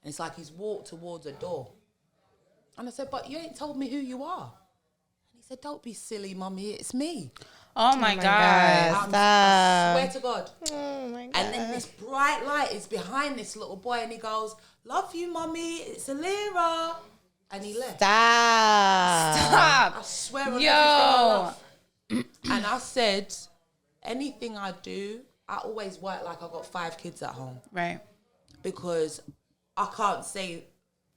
And it's like he's walked towards a door. And I said, but you ain't told me who you are. And he said, don't be silly, mummy, it's me. Oh my God. I swear to God. Oh my God. And then this bright light is behind this little boy and he goes, love you, mummy, it's Alerah. And he left. Stop. I swear on Yo. everything I love. And I said, anything I do, I always work like I got 5 kids at home. Right. Because I can't say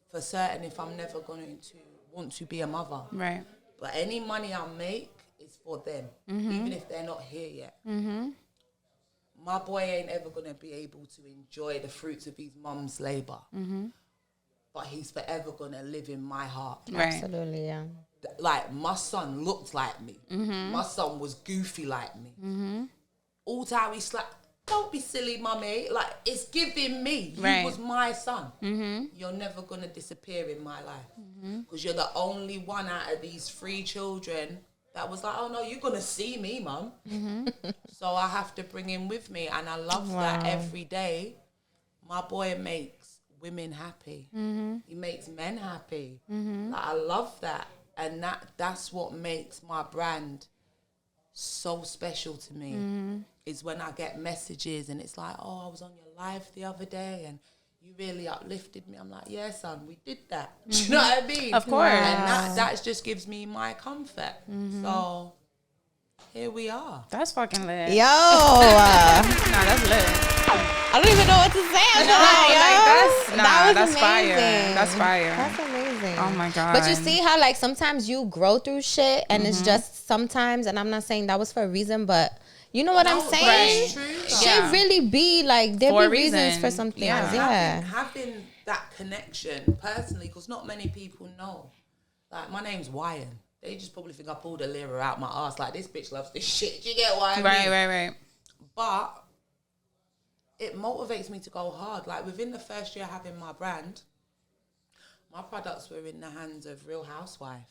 for certain if I'm never going to want to be a mother. Right. But any money I make is for them, even if they're not here yet. My boy ain't ever going to be able to enjoy the fruits of his mum's labour. But he's forever going to live in my heart. Right. Absolutely, yeah. Like, my son looked like me. My son was goofy like me. All the time he's like, don't be silly, mummy. Like, it's giving me. Right. You was my son. You're never going to disappear in my life. Because you're the only one out of these 3 children that was like, oh, no, you're going to see me, mum. So I have to bring him with me. And I love that every day. My boy makes women happy. He makes men happy. Like, I love that. And that's what makes my brand so special to me. Is when I get messages and it's like, oh, I was on your live the other day and you really uplifted me. I'm like, yeah, son, we did that. Do you know what I mean? Of course. And that just gives me my comfort. So here we are. That's fucking lit. Yo. Nah, that's lit. I don't even know what to say after that, yo. That's fire. That's fire. That's amazing. Oh my God. But you see how like sometimes you grow through shit and it's just sometimes, and I'm not saying that was for a reason, but you know what I'm saying? Right. Shit really be like, there For a be reasons reason. for some things. Yeah. Yeah. Having that connection personally, because not many people know. Like, my name's Wyen. They just probably think I pulled Alerah out my ass. Like, this bitch loves this shit. Do you get what I mean? Right. But it motivates me to go hard. Like, within the first year having my brand, my products were in the hands of Real Housewives.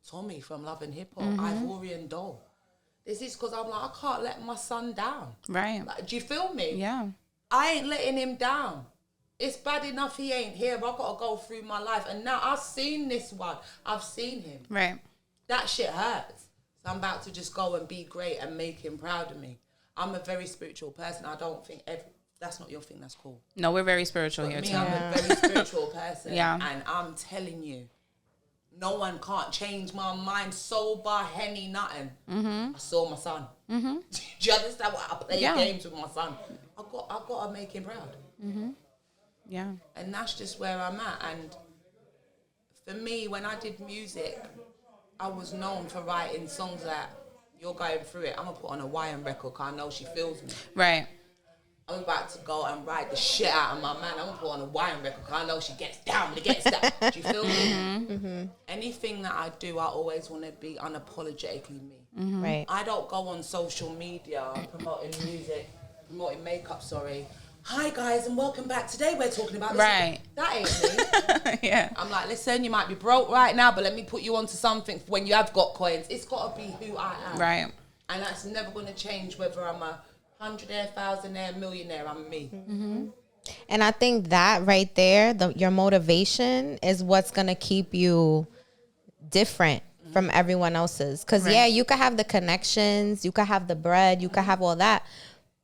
Tommy from Love and Hip Hop, Ivorian Doll. This is because I'm like, I can't let my son down. Right. Like, do you feel me? Yeah. I ain't letting him down. It's bad enough he ain't here. I've got to go through my life. And now I've seen this one. I've seen him. Right. That shit hurts. So I'm about to just go and be great and make him proud of me. I'm a very spiritual person. I don't think that's not your thing. That's cool. No, we're very spiritual here Me, too. I'm a very spiritual person. Yeah. And I'm telling you, no one can't change my mind, sober, Henny, nothing. I saw my son. Do you understand what I play games with my son? I got to make him proud. Yeah. And that's just where I'm at. And for me, when I did music, I was known for writing songs that you're going through it. I'm gonna put on a Wyen record because I know she feels me. Right. I'm about to go and ride the shit out of my man. I'm gonna put on a Wyen record because I know she gets down when it gets down. Do you feel me? Anything that I do, I always want to be unapologetically me. Right. I don't go on social media promoting music, promoting makeup. Sorry. Hi guys and welcome back. Today we're talking about this. Right. That ain't me. Yeah. I'm like, listen, you might be broke right now, but let me put you onto something when you have got coins. It's got to be who I am. Right. And that's never going to change whether I'm a hundredaire, thousandaire, millionaire. I'm me. And I think that right there, your motivation is what's going to keep you different from everyone else's. Because, yeah, you could have the connections, you could have the bread, you could have all that.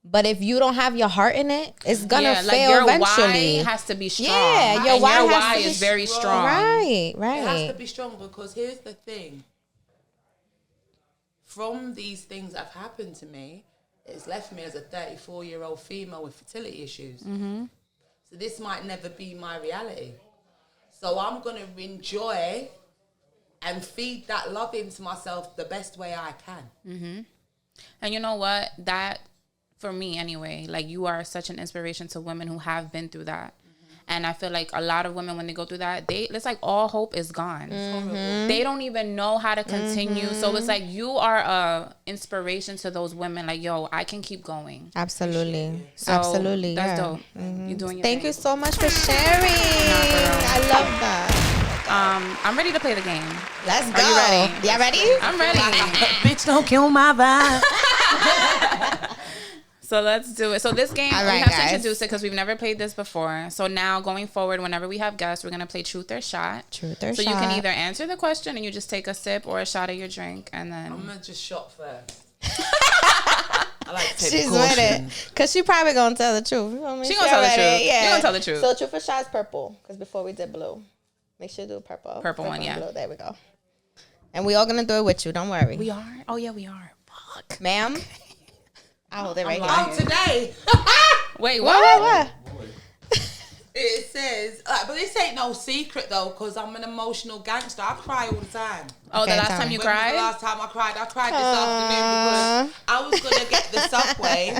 But if you don't have your heart in it, it's going to fail your eventually. Why has to be strong. Yeah, your why is very strong. Right, right. It has to be strong because here's the thing. From these things that have happened to me, it's left me as a 34-year-old female with fertility issues. So this might never be my reality. So I'm going to enjoy and feed that love into myself the best way I can. And you know what? That, for me anyway, like you are such an inspiration to women who have been through that. And I feel like a lot of women, when they go through that, it's like all hope is gone. They don't even know how to continue. So it's like you are a inspiration to those women. Like, yo, I can keep going. Absolutely. So Absolutely. That's yeah. dope. You're doing your Thank thing. you so much for sharing. I love that. I'm ready to play the game. Let's go. Are you ready? Y'all ready? I'm ready. Bitch, don't kill my vibe. So let's do it. So this game, All right, we have guys. to introduce it because we've never played this before. So now going forward, whenever we have guests, we're going to play Truth or Shot. Truth or So shot. you can either answer the question and you just take a sip or a shot of your drink and then... I'm going to just shot first. I like to take She's precautions. with it. Because she probably going to tell the truth. She gonna tell the truth. Yeah. She gonna tell the truth. So truth or shot is purple. Because before we did blue. Make sure you do purple. Purple one, and yeah. Blue. There we go. And we all going to do it with you. Don't worry. We are? Oh, yeah, we are. Fuck. Ma'am. I'll hold it right lying. here. Oh, today. Wait, what? What? It says, but this ain't no secret though, because I'm an emotional gangster. I cry all the time. Oh, Okay, the last tell time me. you When was cried? the last time I cried? I cried this afternoon because I was going to get the subway.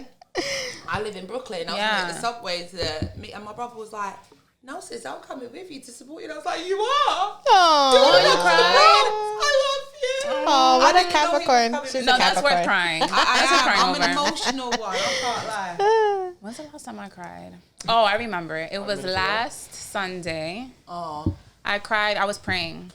I live in Brooklyn. I was going to get the subway to meet, and my brother was like, no, sis, I'm coming with you to support you. And I was like, you are? Oh, you cried? I love you. Oh, what I a didn't know he was Capricorn. coming. She's No, a that's Capricorn. worth crying. That's worth I'm crying an over. emotional one. I can't lie. When's the last time I cried? Oh, I remember it. It was last Sunday. Oh. I cried. I was praying.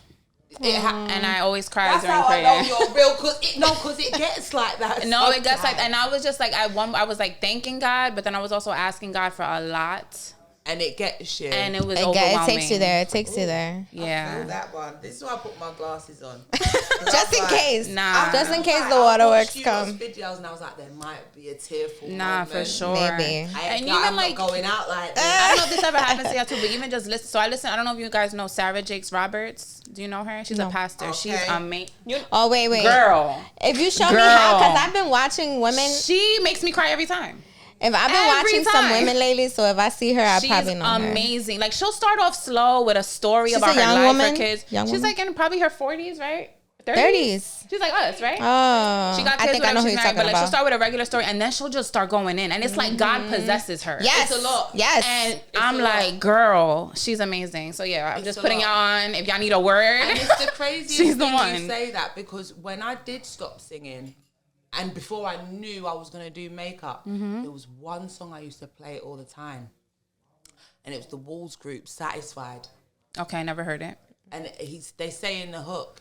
And And I always cry that's during how I prayer. know you're real, cause it gets like that. No, it gets like, sometimes. and I was just like, I was like thanking God, but then I was also asking God for a lot, And it gets you. and it was It overwhelming. takes you there. It takes you there. I feel Yeah. that one. This is why I put my glasses on. Just in case. Nah. Just in case Like, the I waterworks watched you come. watch videos and I was like, there might be a tearful Nah, moment. for sure. Maybe. And I'm even like, not going out like this. I don't know if this ever happens to you too, but even just listen. So I listen. I don't know if you guys know Sarah Jakes Roberts. Do you know her? She's a pastor. She's Okay. amazing. Oh, wait. Girl, If you show me Girl. how, because I've been watching women. she makes me cry every time. If I've been Every watching some time. women lately, so if I see her, I She's probably know her. amazing. Like she'll start off slow with a story She's about a her young life, woman? her kids. Young She's woman? like in probably her 40s, right? 30s. She's like us, right? Oh, She got I kids think I whenever know who she's you're married, talking but like she'll about. start with a regular story and then she'll just start going in, and it's like God possesses her. Yes, It's a lot. yes. And a I'm lot. like, girl, she's amazing. So yeah, I'm It's just a putting lot. y'all on. If y'all need a word, And it's the craziest she's the thing one. you say that, because when I did stop singing, and before I knew I was going to do makeup, there was one song I used to play all the time. And it was the Walls group, Satisfied. Okay, never heard it. And they say in the hook,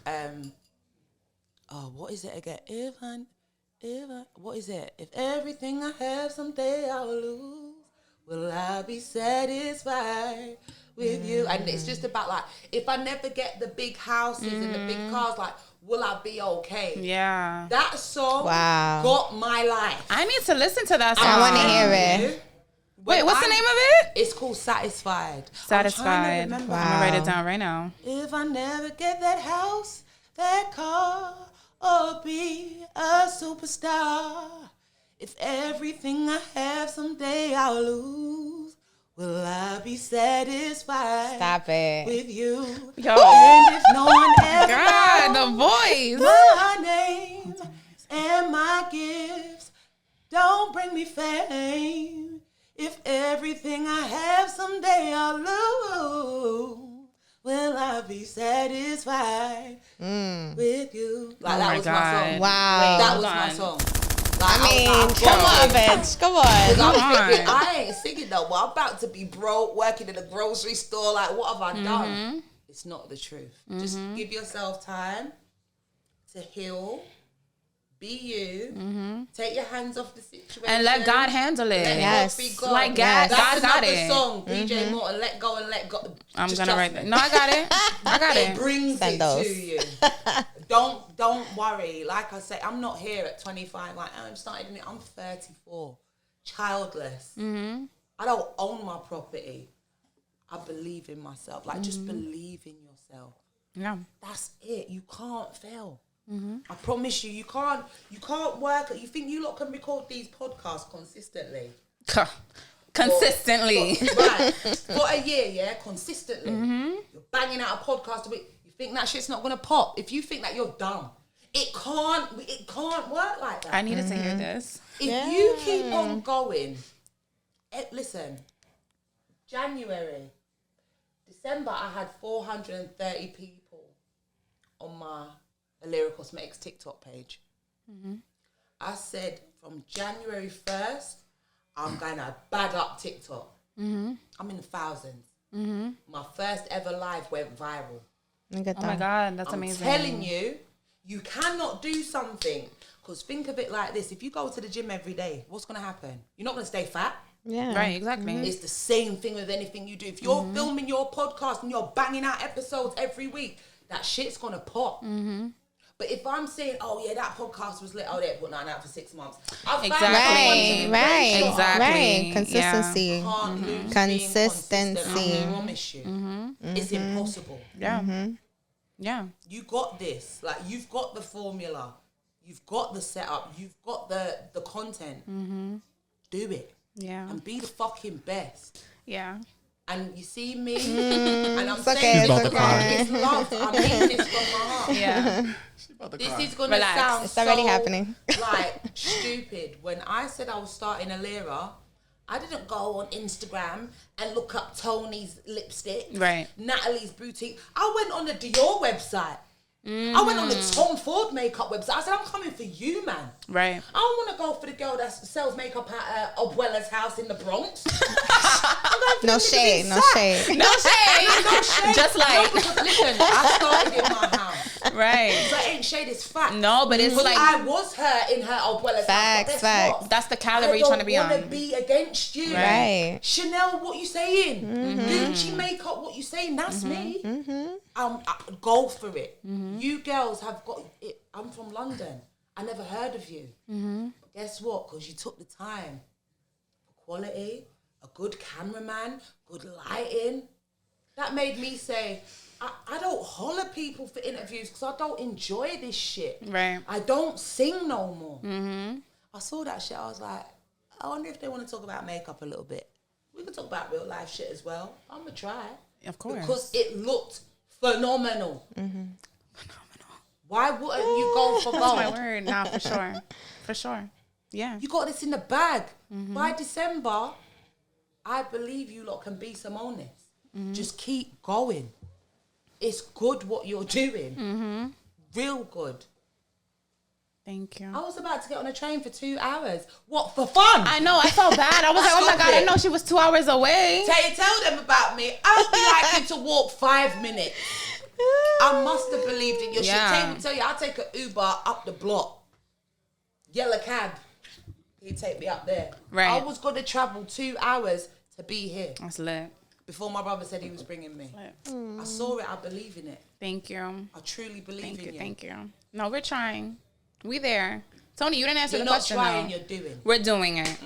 what is it again? What is it? If everything I have someday I'll lose, will I be satisfied with you? And it's just about like, if I never get the big houses and the big cars, like, will I be okay? Yeah. That song Wow. got my life. I need to listen to that song. I want to hear it. Wait, what's the name of it? It's called Satisfied. Satisfied. I'm trying to remember. I'm gonna write it down right now. If I never get that house, that car, or be a superstar, if everything I have someday I'll lose, will I be satisfied? Stop it. With you. Yo. And if no one ever God, the knows voice. my name and my gifts don't bring me fame. If everything I have someday I'll lose, will I be satisfied with you? Like, that was my song. Wow. That was my song. Like, come on, bitch. Come on. I was thinking, I ain't singing though, but I'm about to be broke, working in a grocery store. Like, what have I done? It's not the truth. Just give yourself time to heal. Be you. Take your hands off the situation. And let God handle it. Let God be God. Like, God got another it. song, DJ Morton, let go and let go. I'm Just going to write trust that. me. No, I got it. I got It it. brings Send it those. to you. Don't worry. Like I say, I'm not here at 25. Like, I'm starting. I'm 34, childless. I don't own my property. I believe in myself. Like, just believe in yourself. Yeah. That's it. You can't fail. I promise you, you can't work. You think you lot can record these podcasts consistently? Consistently. Right. For a year, yeah, consistently. You're banging out a podcast a week. You think that shit's not gonna pop? If you think that, you're dumb. It can't work like that. I needed to hear this. If you keep on going, listen, January, December, I had 430 people on my Alerah Cosmetics TikTok page. I said from January 1st, I'm going to bag up TikTok. I'm in the thousands. My first ever live went viral. Look at Oh my God, that's amazing. I'm telling you, you cannot do something. Because think of it like this. If you go to the gym every day, what's going to happen? You're not going to stay fat. Yeah. Right, exactly. It's the same thing with anything you do. If you're filming your podcast and you're banging out episodes every week, that shit's going to pop. But if I'm saying, oh yeah, that podcast was lit, oh they put nothing out for 6 months. Exactly. Right. Exactly. Consistency. Can't lose being Consistency. consistent. I promise you. It's impossible. Yeah. Yeah. You got this. Like, you've got the formula. You've got the setup. You've got the content. Do it. Yeah. And be the fucking best. Yeah. And you see me, and I'm saying okay, this it's because okay. it's love. I mean this from my heart. Yeah. This is going to Relax. sound It's already so, happening. like, stupid. When I said I was starting Alerah, I didn't go on Instagram and look up Toni's lipstick, Right. Natalie's boutique. I went on the Dior website. I went on the Tom Ford makeup website. I said, I'm coming for you, man. Right. I don't want to go for the girl that sells makeup at Abuela's house in the Bronx. No shade. No shade. No shade. No shade. Just like. No, because listen, I started in my house. Right. So it ain't shade, it's fact. No, but it's Because like. I was her in her Abuela's Facts, house. facts. That's the caliber you're trying to be I don't on. want to be against you. Right. Chanel, what you saying? Gucci makeup, what you saying? That's me. Go for it. You girls have got it. I'm from London. I never heard of you. But guess what? Because you took the time for quality, a good cameraman, good lighting. That made me say, I don't holler people for interviews because I don't enjoy this shit. Right. I don't sing no more. I saw that shit. I was like, I wonder if they want to talk about makeup a little bit. We can talk about real life shit as well. I'm going to try. Of course. Because it looked phenomenal. Phenomenal. Why wouldn't you go for gold? That's my word. Nah, for sure. For sure. Yeah. You got this in the bag. By December, I believe you lot can be some honest. Just keep going. It's good what you're doing. Real good. Thank you. I was about to get on a train for 2 hours. What, for fun? I know. I felt bad. I was like, oh my God, I know she was 2 hours away. Tell them about me. I'll be likely to walk 5 minutes. I must have believed in your shit. Tay would tell you, I'll take an Uber up the block. Yellow cab. He'd take me up there. Right. I was going to travel 2 hours to be here. That's lit. Before my brother said he was bringing me. I saw it. I believe in it. Thank you. I truly believe in you. Thank you. No, we're trying. We there. Tony, you didn't answer You're the not question trying, though. you're doing. We're doing it.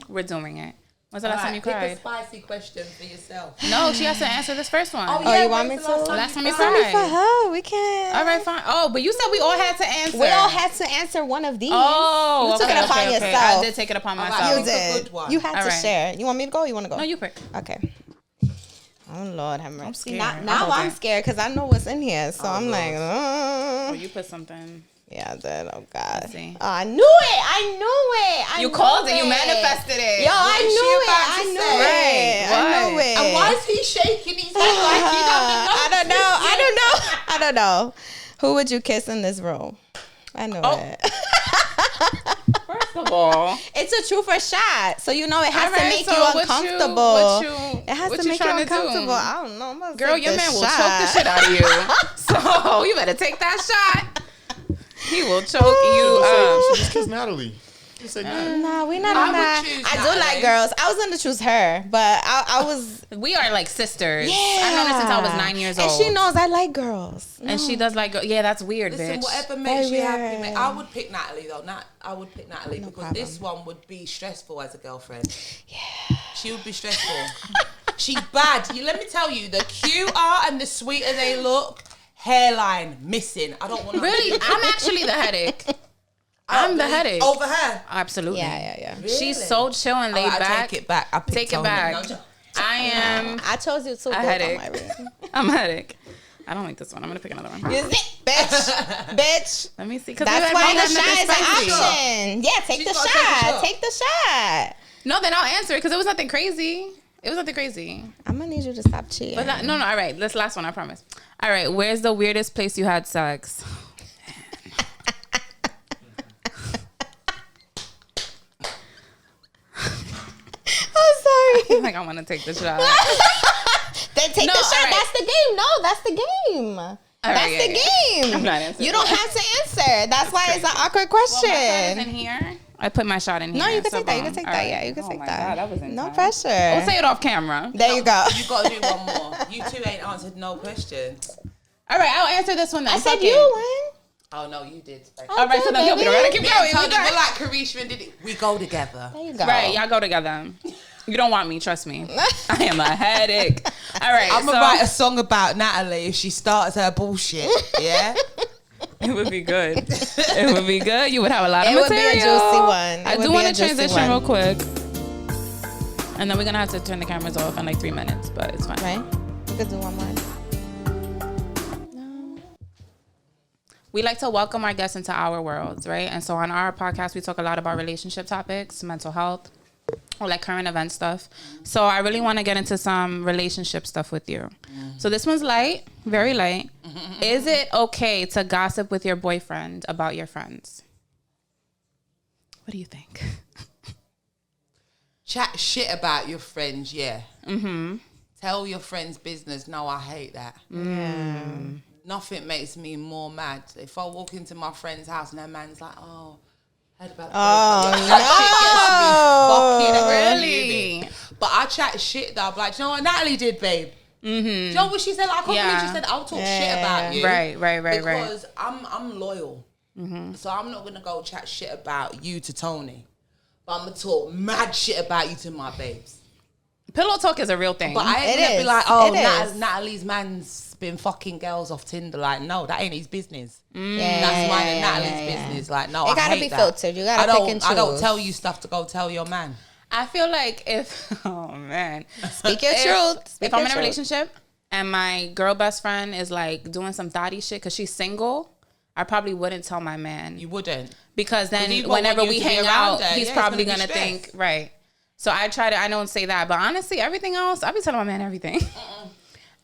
We're doing it. When's the last time you Pick cried? a spicy question for yourself. No, she has to answer this first one. Oh, you want me to? Last time you It's only for cried. her. We can. All right, fine. Oh, but you said we all had to answer. We all had to answer one of these. Oh, you took it upon yourself. I did take it upon myself. You did. You had to share. You want me to go? Or you want to go? No, you pick. Okay. Oh Lord, have mercy. I'm scared. Now I'm scared because I know what's in here. So I'm like, Oh, you put something. Yeah, I did. Oh God. Let's see. Oh, I knew it. You called it. You manifested it. Yo, I knew it. I knew it. And why is he shaking his head like he doesn't know? I don't know. Who would you kiss in this room? I know it. First of all, it's a truth or shot, so you know it has to make you uncomfortable. It has to make you uncomfortable. I don't know. Girl, your man will choke the shit out of you. So you better take that shot. He will choke you. She just kissed Natalie. You said nah, we not on that. I do like girls. I was gonna choose her, but I was. We are like sisters. Yeah. I've known her since I was 9 years old. And she knows I like girls. And she does like girls. Yeah, that's weird, Listen, bitch. whatever makes you happy. I would pick Natalie though. I would pick Natalie because this one would be stressful as a girlfriend. Yeah. She would be stressful. She's bad. Let me tell you, the cuter and the sweeter they look, hairline missing. I don't want to. Really? I'm actually the headache. I'm the headache. Over her? Absolutely. Yeah. Really? She's so chill and laid back. Take it back. I picked Take it Toni. back. No, I am I chose you too. a headache. I'm a headache. I don't like this one. I'm gonna pick another one. Bitch. Let me see. That's why the shot is an option. Yeah, take the shot. Take the shot. No, then I'll answer it because it was nothing crazy. It was nothing crazy. I'm gonna need you to stop cheating. But no. All right, this last one. I promise. All right. Where's the weirdest place you had sex? I'm sorry. Like I want to take the shot. Then take the shot. Right. That's the game. No, that's the game. That's the game. I'm not answering. You don't have to answer. That's why it's an awkward question. Well, my shot is in here. I put my shot in here. No, you can so take that. You boom. can take All that. right. Yeah, you can take that. God, that was no intense. pressure. We'll say it off camera. There you go. You got to do one more. You two ain't answered no questions. All right, I'll answer this one then. I said Fuck you it. win. Oh no, you did. All right, so then keep going. Keep going. Toni, we're like Carisha and Diddy. We go together. There you go. Right, y'all go together. You don't want me, trust me. I am a headache. All right, I'm gonna write a song about Natalie if she starts her bullshit. Yeah. It would be good. It would be good. You would have a lot of material. It would be a juicy one. I do want to transition real quick. And then we're going to have to turn the cameras off in like 3 minutes, but it's fine. Right? We could do one more. We like to welcome our guests into our worlds, right? And so on our podcast, we talk a lot about relationship topics, mental health, or like current event stuff. So I really want to get into some relationship stuff with you. So this one's light, very light. Is it okay to gossip with your boyfriend about your friends? What do you think? Chat shit about your friends, yeah. Mm-hmm. Tell your friends business. No, I hate that. Nothing makes me more mad. If I walk into my friend's house and their man's like, oh, heard about that shit gets me fucking Really? But I chat shit though. I'm like, do you know what Natalie did, babe? Mm-hmm. Do you know what she said? Like, I can't believe she said, I'll talk shit about you. Right. Because I'm loyal. Mm-hmm. So I'm not going to go chat shit about you to Toni. But I'm going to talk mad shit about you to my babes. Pillow talk is a real thing. But I ain't going to be like, oh, Natalie's man's been fucking girls off Tinder. Like, no, that ain't his business. That's mine and Natalie's business. Like, no, I gotta hate be that. filtered. You gotta pick and choose. I don't tell you stuff to go tell your man. I feel like if, oh man. Speak your truth. If I'm in a relationship and my girl best friend is like doing some thotty shit because she's single, I probably wouldn't tell my man. You wouldn't. Because then whenever we hang out, he's probably going to think, right. So I don't say that. But honestly, everything else, I be telling my man everything.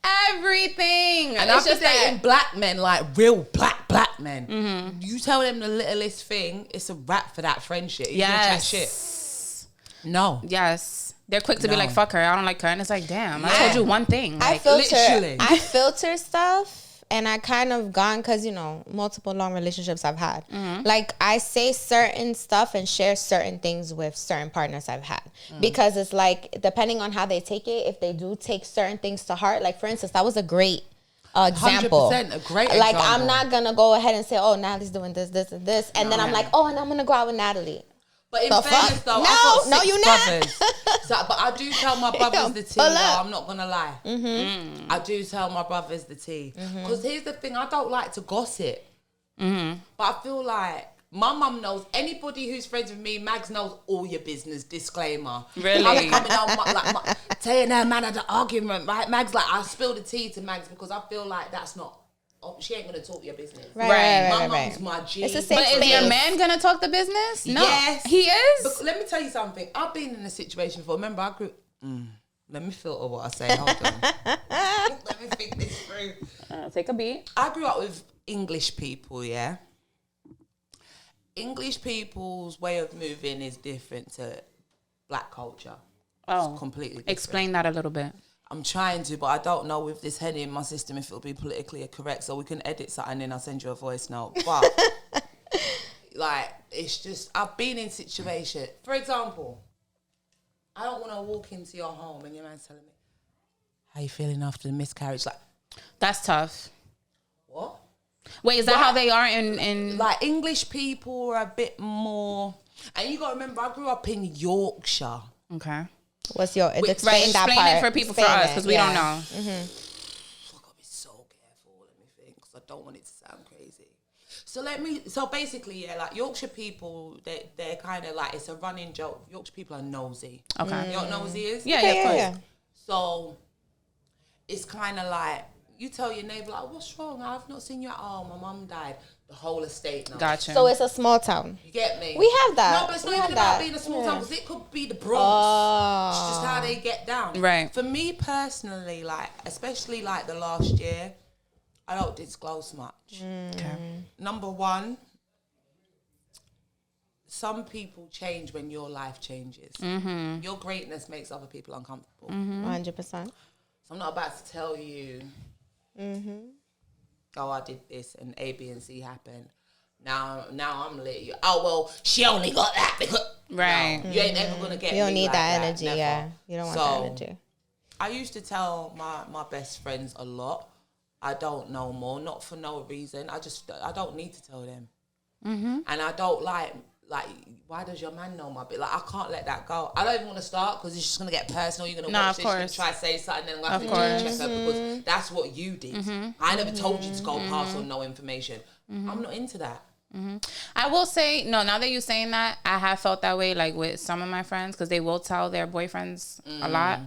Everything. And I'm just dating black men, like real black men. Mm-hmm. You tell them the littlest thing, it's a wrap for that friendship. You chat shit. No. Yes. They're quick to be like, fuck her. I don't like her. And it's like, damn, I told you one thing. Like, I filter stuff. And I kind of gone because, you know, multiple long relationships I've had. Mm-hmm. Like, I say certain stuff and share certain things with certain partners I've had. Because it's like, depending on how they take it, if they do take certain things to heart. Like, for instance, that was a great example. 100% a great example. Like, I'm not going to go ahead and say, oh, Natalie's doing this, this, and this. And then I'm like, oh, and I'm going to go out with Natalie. But in fairness, though, I've got 6 brothers. But I do tell my brothers the tea, though. I'm not going to lie. I do tell my brothers the tea. Because here's the thing. I don't like to gossip. But I feel like my mum knows. Anybody who's friends with me, Mags knows all your business. Disclaimer. Really? Coming out, telling her man had an argument, right? Mags, like, I spill the tea to Mags because I feel like that's not... Oh, she ain't gonna talk your business. Right. My mum's my G. It's a safe But is your man gonna talk the business? No. Yes. He is? But let me tell you something. I've been in a situation before. Remember, I grew... let me filter what I say. Hold on. Let me think this through. Take a beat. I grew up with English people, yeah? English people's way of moving is different to black culture. Oh. It's completely different. Explain that a little bit. I'm trying to, but I don't know with this Henny in my system if it'll be politically correct. So we can edit something and I'll send you a voice note. But, like, it's just, I've been in situations. For example, I don't want to walk into your home and your man's telling me, how you feeling after the miscarriage? Like, that's tough. what? Wait, is that how they are in... Like, English people are a bit more... And you got to remember, I grew up in Yorkshire. Okay. What's your... Right, explain that explain part. it for people, for us, because we don't know. I got to be so careful, let me think, because I don't want it to sound crazy. So basically, yeah, like, Yorkshire people, they're kind of like, it's a running joke. Yorkshire people are nosy. Okay. You know what nosy is? Yeah, of course. Yeah. So, it's kind of like, you tell your neighbour, like, what's wrong? I've not seen you at home. My mum died. The whole estate knows. Gotcha. So it's a small town. You get me? We have that. No, but it's not We even have about that. being a small town, because it could be the Bronx. It's just how they get down. Right. For me personally, like, especially like the last year, I don't disclose much. Okay. Number one, some people change when your life changes. Your greatness makes other people uncomfortable. 100%. So I'm not about to tell you, oh, I did this and A, B, and C happened. Now I'm lit. Oh, well, she only got that because... Right. No, you ain't ever going to get You don't me need like that that, energy, never. yeah. You don't want that energy. I used to tell my best friends a lot. I don't know more, not for no reason. I don't need to tell them. And I don't like, why does your man know my bit? Like, I can't let that go. I don't even want to start because it's just going to get personal. You're going to watch this, you're going to try to say something, and then I'm going to have to check her because that's what you did. I never told you to go pass on no information. I'm not into that. I will say, no, now that you're saying that, I have felt that way, like, with some of my friends, because they will tell their boyfriends a lot,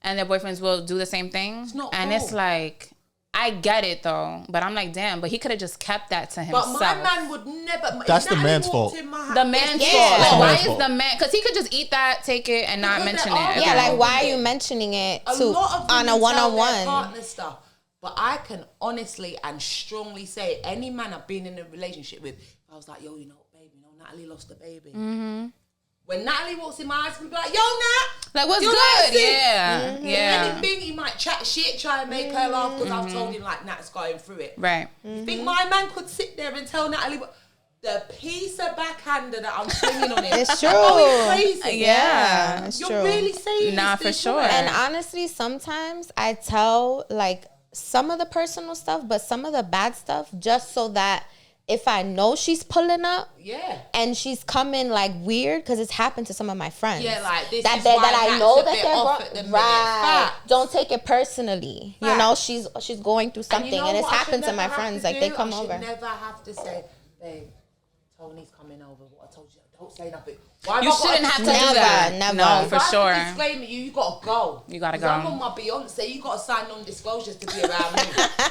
and their boyfriends will do the same thing. It's not and cool. it's like, I get it, though, but I'm like, damn, but he could have just kept that to himself. But my man would never... That's the man's fault. The man's Yeah. fault. That's Like, the why man's is fault. the man... Because he could just eat that, take it, and not Because mention there it. are- Yeah, Okay. like, why are you mentioning it A to lot of on a women tell their one-on-one? partner stuff. But I can honestly and strongly say, any man I've been in a relationship with, I was like, yo, you know, baby, Natalie lost a baby. When Natalie walks in my eyes, we'll be like, yo, Nat. Like, what's you're good? nice, Yeah. Yeah. Anything, he might chat shit, try and make her laugh because I've told him, like, Nat's going through it. Right. You think my man could sit there and tell Natalie what... The piece of backhander that I'm flinging on him. It's true. Oh, it's crazy. Yeah, it's You're true. really saying Nah, this for this sure. way. And honestly, sometimes I tell, like, some of the personal stuff, but some of the bad stuff, just so that if I know she's pulling up, Yeah. and she's coming like weird, because it's happened to some of my friends. Yeah, like, this that is they, why that I Nat's know a that bit they're off wrong. at the minute. Right. Facts. Don't take it personally. You know, she's going through something, you know and it's what I should happened to never my have friends. to Like, they do? come I over. should never have to say, babe, Tony's coming over. What I told you, don't say nothing. Why You have I got shouldn't have to do Never, that. never. No, If for I have to sure. disclaim you gotta go. You gotta 'Cause I'm go. on my Beyonce. You gotta sign non-disclosures to be around me.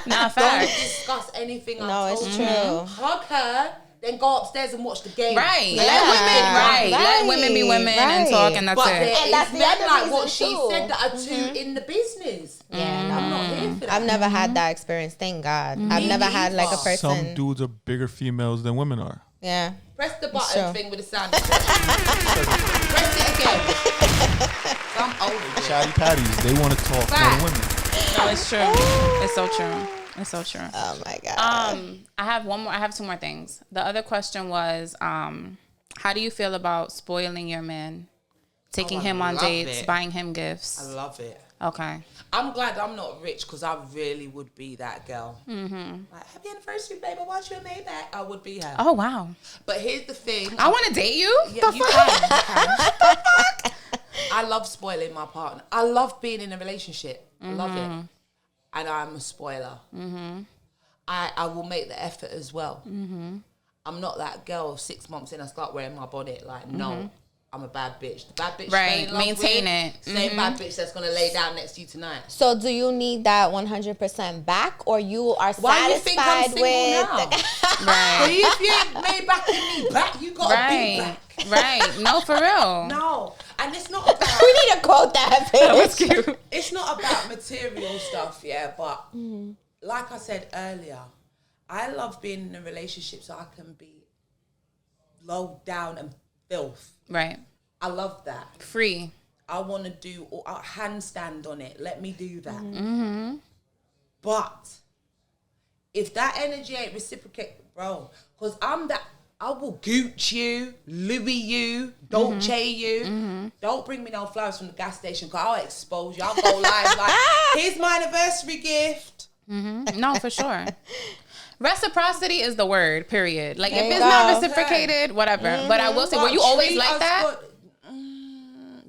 Nah, Don't facts. discuss anything. No, I it's told true. You. Hug her, then go upstairs and watch the game. Right. Yeah. Let women, right. Let women be women and Right. talk, and that's But it. there And is that's the men other like what reason she too. said that are too in the business. Yeah, no. I'm not here for that. I've never had that experience. Thank God. I've never had like a neither. person. Some dudes are bigger females than women are. Yeah. Press the button Sure. thing with the sound effect. Press it again. I'm older. Chatty patties, they want to talk more Fact. than women. No, it's true. It's so true. It's so true. Oh my God. I have two more things. The other question was, how do you feel about spoiling your man Taking I him on love dates, it. buying him gifts. I love it. Okay. I'm glad I'm not rich because I really would be that girl. Like, happy anniversary, baby. I want you a Maybach. I would be her. Oh, wow. But here's the thing. I want to date you? Yeah, you can. I love spoiling my partner. I love being in a relationship. I love it. And I'm a spoiler. I will make the effort as well. I'm not that girl 6 months in I start wearing my bonnet. Like, no, I'm a bad bitch. The bad bitch Right, stay in love maintain with, it. Same bad bitch that's going to lay down next to you tonight. So do you need that 100% back, or you are Why do you think I'm satisfied single with? now? Right. But if you ain't made back in me back, you got to be back. Right. No, for real. No. And it's not about... We need to quote that. That was Bitch. cute. It's not about material stuff, yeah, but like I said earlier, I love being in a relationship so I can be low down and filth. Right. I love that. Free. I want to do a handstand on it. Let me do that. But if that energy ain't reciprocated, bro, because I'm that, I will Gooch you, Louis you, Dolce you. Don't bring me no flowers from the gas station because I'll expose you. I'll go live like, here's my anniversary gift. No, for sure. Reciprocity is the word, period. Like, There if you it's not go. reciprocated, whatever. But I will say, were But you always treat like us that?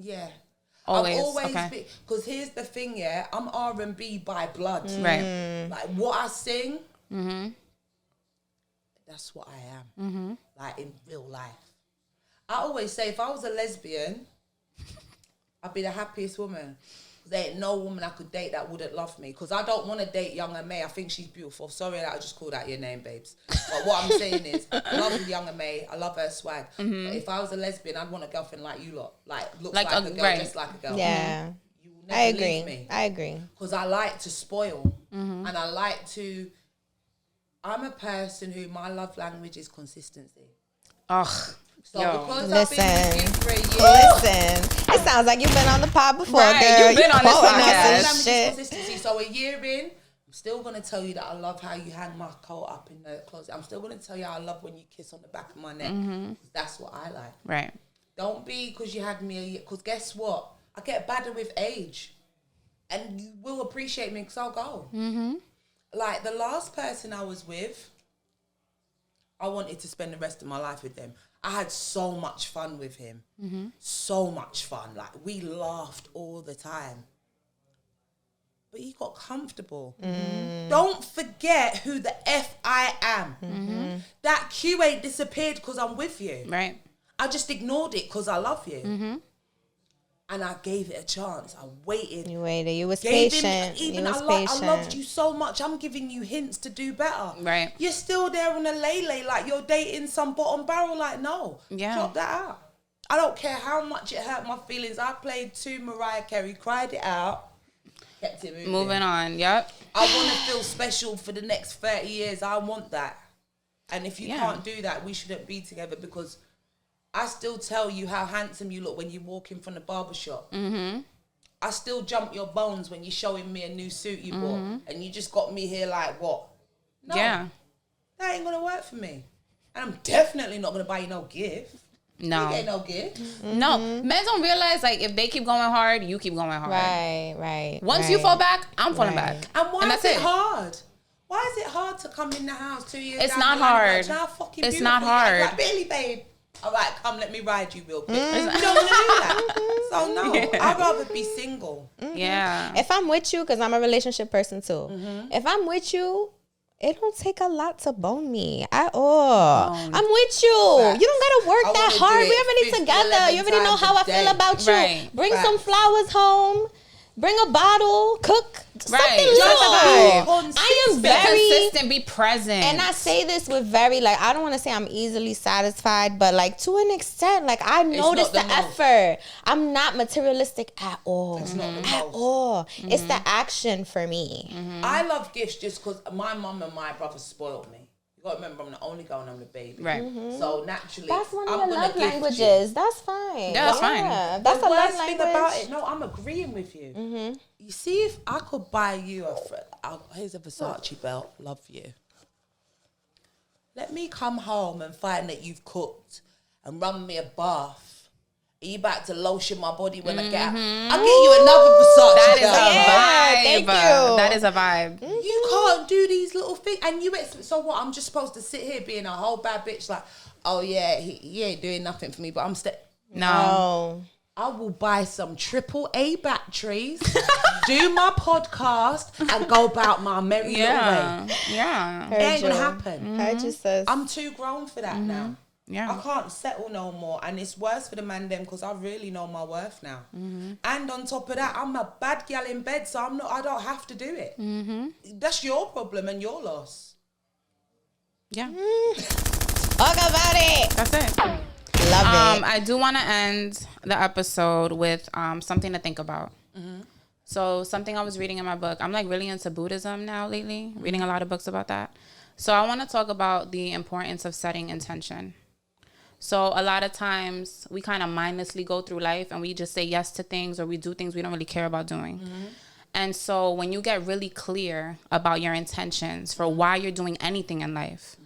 Yeah. Always, I've always okay. been, because here's the thing, yeah, I'm R&B by blood. Right. Like what I sing, that's what I am. Like in real life. I always say if I was a lesbian, I'd be the happiest woman. There ain't no woman I could date that wouldn't love me. Because I don't want to date Younger May. I think she's beautiful. Sorry that I just called out your name, babes. But what I'm saying is, I love Younger May. I love her swag. But if I was a lesbian, I'd want a girlfriend like you lot. Like, looks like a girl, just like a girl. Yeah. You will I never agree. leave me. I agree. Because I like to spoil. And I like to... I'm a person who my love language is consistency. Ugh. So Yo. because I've been with you for a year... Listen, it sounds like you've been on the pod before, Right, girl. you've been on this quoting us podcast. and Love language is shit. consistency. So a year in, I'm still going to tell you that I love how you hang my coat up in the closet. I'm still going to tell you I love when you kiss on the back of my neck. That's what I like. Right. Don't be because you had me a year. Because guess what? I get better with age. And you will appreciate me because I'll go. Like the last person I was with, I wanted to spend the rest of my life with them. I had so much fun with him. So much fun. Like, we laughed all the time. But he got comfortable. Don't forget who the F I am. That Q ain't disappeared because I'm with you. Right. I just ignored it because I love you. And I gave it a chance. I waited. You waited. You was Gave patient. him, even You was I patient. loved you so much. I'm giving you hints to do better. Right. You're still there on a lay like you're dating some bottom barrel. Like, no. Yeah. Drop that out. I don't care how much it hurt my feelings. I played to Mariah Carey, cried it out, kept it moving. Moving on. Yep. I want to feel special for the next 30 years. I want that. And if you can't do that, we shouldn't be together because I still tell you how handsome you look when you walk in from the barbershop. I still jump your bones when you're showing me a new suit you bought. And you just got me here like, what? No, Yeah. that ain't going to work for me. And I'm definitely not going to buy you no gift. No. You get no gift. No. Men don't realize, like, if they keep going hard, you keep going hard. Right. Once you fall back, I'm falling back. And why And is that's it it. hard? Why is it hard to come in the house 2 years It's down not the line and hard. be like, "How fucking It's beautiful not you are?" hard. Like, Billy, babe. All right, come, let me ride you real quick. You don't want to do that. So, no, I'd rather be single. Yeah. If I'm with you, because I'm a relationship person too. If I'm with you, it don't take a lot to bone me at all. I'm with you. Facts. You don't gotta work I that wanna do hard. it We already 50, together. 11 You already know times how a I feel day. about you. Right. Bring Facts. some flowers home. Bring a bottle. Cook something Right. little. Just be I am Be very consistent. Be present. And I say this with very, like, I don't want to say I'm easily satisfied, but, like, to an extent, like, I notice not the the most. effort. I'm not materialistic at all. It's not the At most. all. It's the action for me. I love gifts just because my mum and my brother spoiled me. You got to remember, I'm the only girl and I'm the baby. Right. So naturally, That's one of I'm your gonna love gift languages. You. That's fine. Yeah, that's fine. That's The a love worst language. thing about it, no, I'm agreeing with you. You see, if I could buy you here's a Versace belt, love you. Let me come home and find that you've cooked and run me a bath Are you about to lotion my body when I get out? I'll get you another Versace. That is girl. a vibe. thank you. That is a vibe. You can't do these little things. And so what? I'm just supposed to sit here being a whole bad bitch like, oh yeah, he ain't doing nothing for me, but I'm No. I will buy some AAA batteries, do my podcast, and go about my merry little way. Yeah. It ain't gonna happen. I just says I'm too grown for that now. Yeah. I can't settle no more, and it's worse for the man them because I really know my worth now. And on top of that, I'm a bad gal in bed, so I don't have to do it. That's your problem and your loss. Yeah. talk about it. That's it. Love it. I do want to end the episode with something to think about. So something I was reading in my book. I'm like really into Buddhism now lately, reading a lot of books about that. So I want to talk about the importance of setting intention. So a lot of times we kind of mindlessly go through life and we just say yes to things or we do things we don't really care about doing. And so when you get really clear about your intentions for why you're doing anything in life,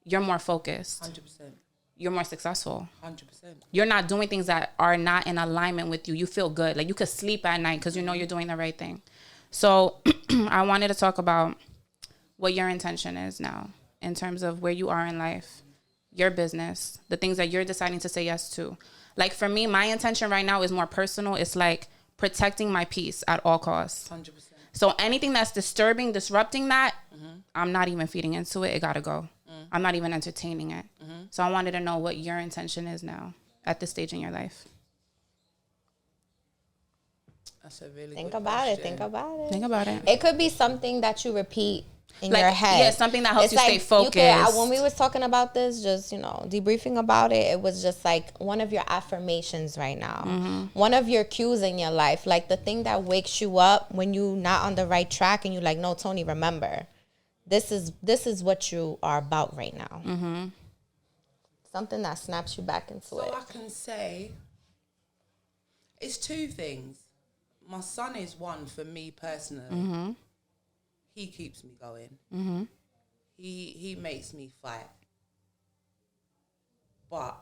you're more focused. 100%. You're more successful. 100%. You're not doing things that are not in alignment with you. You feel good. Like you could sleep at night because you know you're doing the right thing. So I wanted to talk about what your intention is now in terms of where you are in life, your business, the things that you're deciding to say yes to. Like for me, my intention right now is more personal. It's like protecting my peace at all costs. 100%. So anything that's disturbing, disrupting that, I'm not even feeding into it. It got to go. I'm not even entertaining it. So I wanted to know what your intention is now at this stage in your life. That's a really Think good about it. question. Think about it. Think about it. It could be something that you repeat in Like, your head. yeah, something that helps It's you stay focused. When we was talking about this, just, debriefing about it, it was just like one of your affirmations right now. One of your cues in your life. Like the thing that wakes you up when you're not on the right track and you're like, no, Toni, remember, this is what you are about right now. Something that snaps you back into it. So I can say it's two things. My son is one for me personally. He keeps me going. He makes me fight. But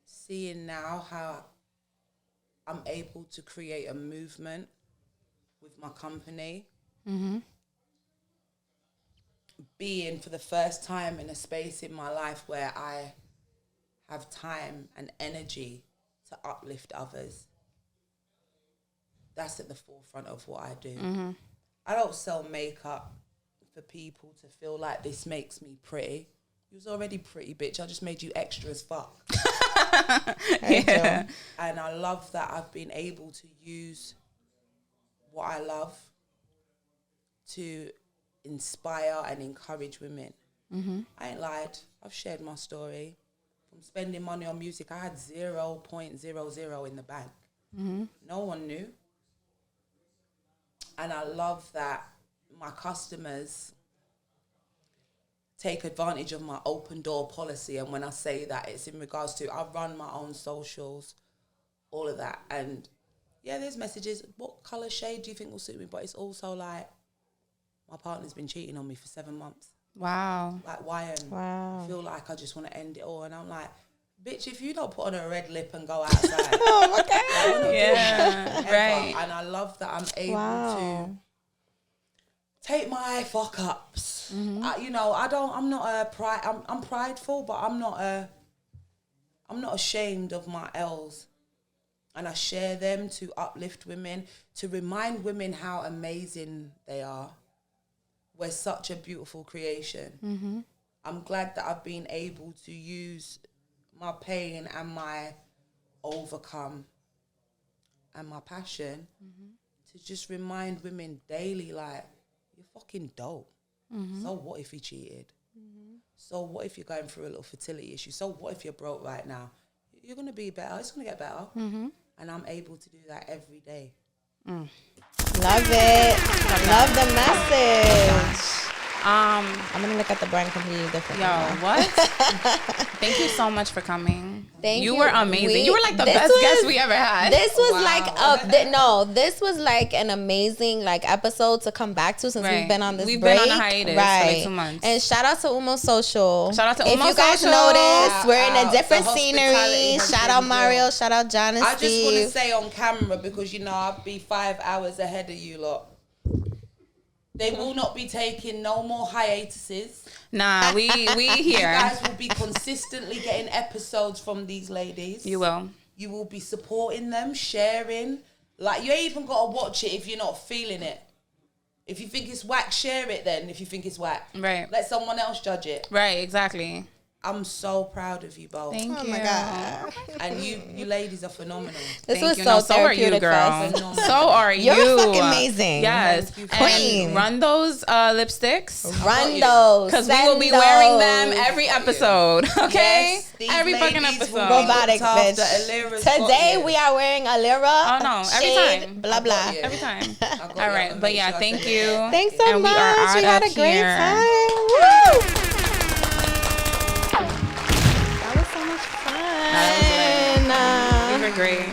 seeing now how I'm able to create a movement with my company, being for the first time in a space in my life where I have time and energy to uplift others. That's at the forefront of what I do. I don't sell makeup for people to feel like this makes me pretty. You was already pretty, bitch. I just made you extra as fuck. Yeah. And I love that I've been able to use what I love to inspire and encourage women. I ain't lied. I've shared my story. From spending money on music, I had 0.00 in the bank. No one knew. And I love that my customers take advantage of my open door policy. And when I say that, it's in regards to I run my own socials, all of that. And yeah, there's messages. What colour shade do you think will suit me? But it's also like, my partner's been cheating on me for 7 months. Wow. Like, Wyen. Wow. I feel like I just want to end it all. And I'm like, bitch, if you don't put on a red lip and go outside. Oh my God. Yeah. Right. And I love that I'm able to take my fuck ups. I'm not I'm prideful, but I'm not ashamed of my L's. And I share them to uplift women, to remind women how amazing they are. We're such a beautiful creation. I'm glad that I've been able to use my pain and my overcome and my passion to just remind women daily, like, you're fucking dope. So what if he cheated? So what if you're going through a little fertility issue? So what if you're broke right now? You're going to be better. It's going to get better. And I'm able to do that every day. Love it. Love the message. I'm gonna look at the brand completely different. Yo, what? Thank you so much for coming. Thank you. You were amazing. You were like the best guest we ever had. This was this was like an amazing like episode to come back to since we've been on this break. We've been on a hiatus for like 2 months. And shout out to Umo Social. Shout out to Umo Social. If you guys noticed, we're in a different scenery. Shout out Mario. Shout out John and Steve. I just want to say on camera, because I'll be 5 hours ahead of you lot. They will not be taking no more hiatuses. Nah, we here. You guys will be consistently getting episodes from these ladies. You will. You will be supporting them, sharing. Like, you ain't even got to watch it if you're not feeling it. If you think it's whack, share it then. If you think it's whack. Right. Let someone else judge it. Right, exactly. I'm so proud of you both. Thank you. Oh my God. And you ladies are phenomenal. This Thank was you. so So are you, therapeutic for us. girl. So are you. You're fucking amazing. Yes. Queen. And run those lipsticks. Run those. Because we will be wearing them every episode. Okay? Yes, these every fucking ladies episode. will be Robotic, looked after. bitch. Alerah's Today got you. we are wearing Alerah. Oh, no. Every shade, time. Blah, blah. you. Every time. I got All you. right. I'll But make yeah, sure I thank send you. it. Thanks so And much. we are out We had of a great here. time. Woo! That was so much fun. That was lit. You were great.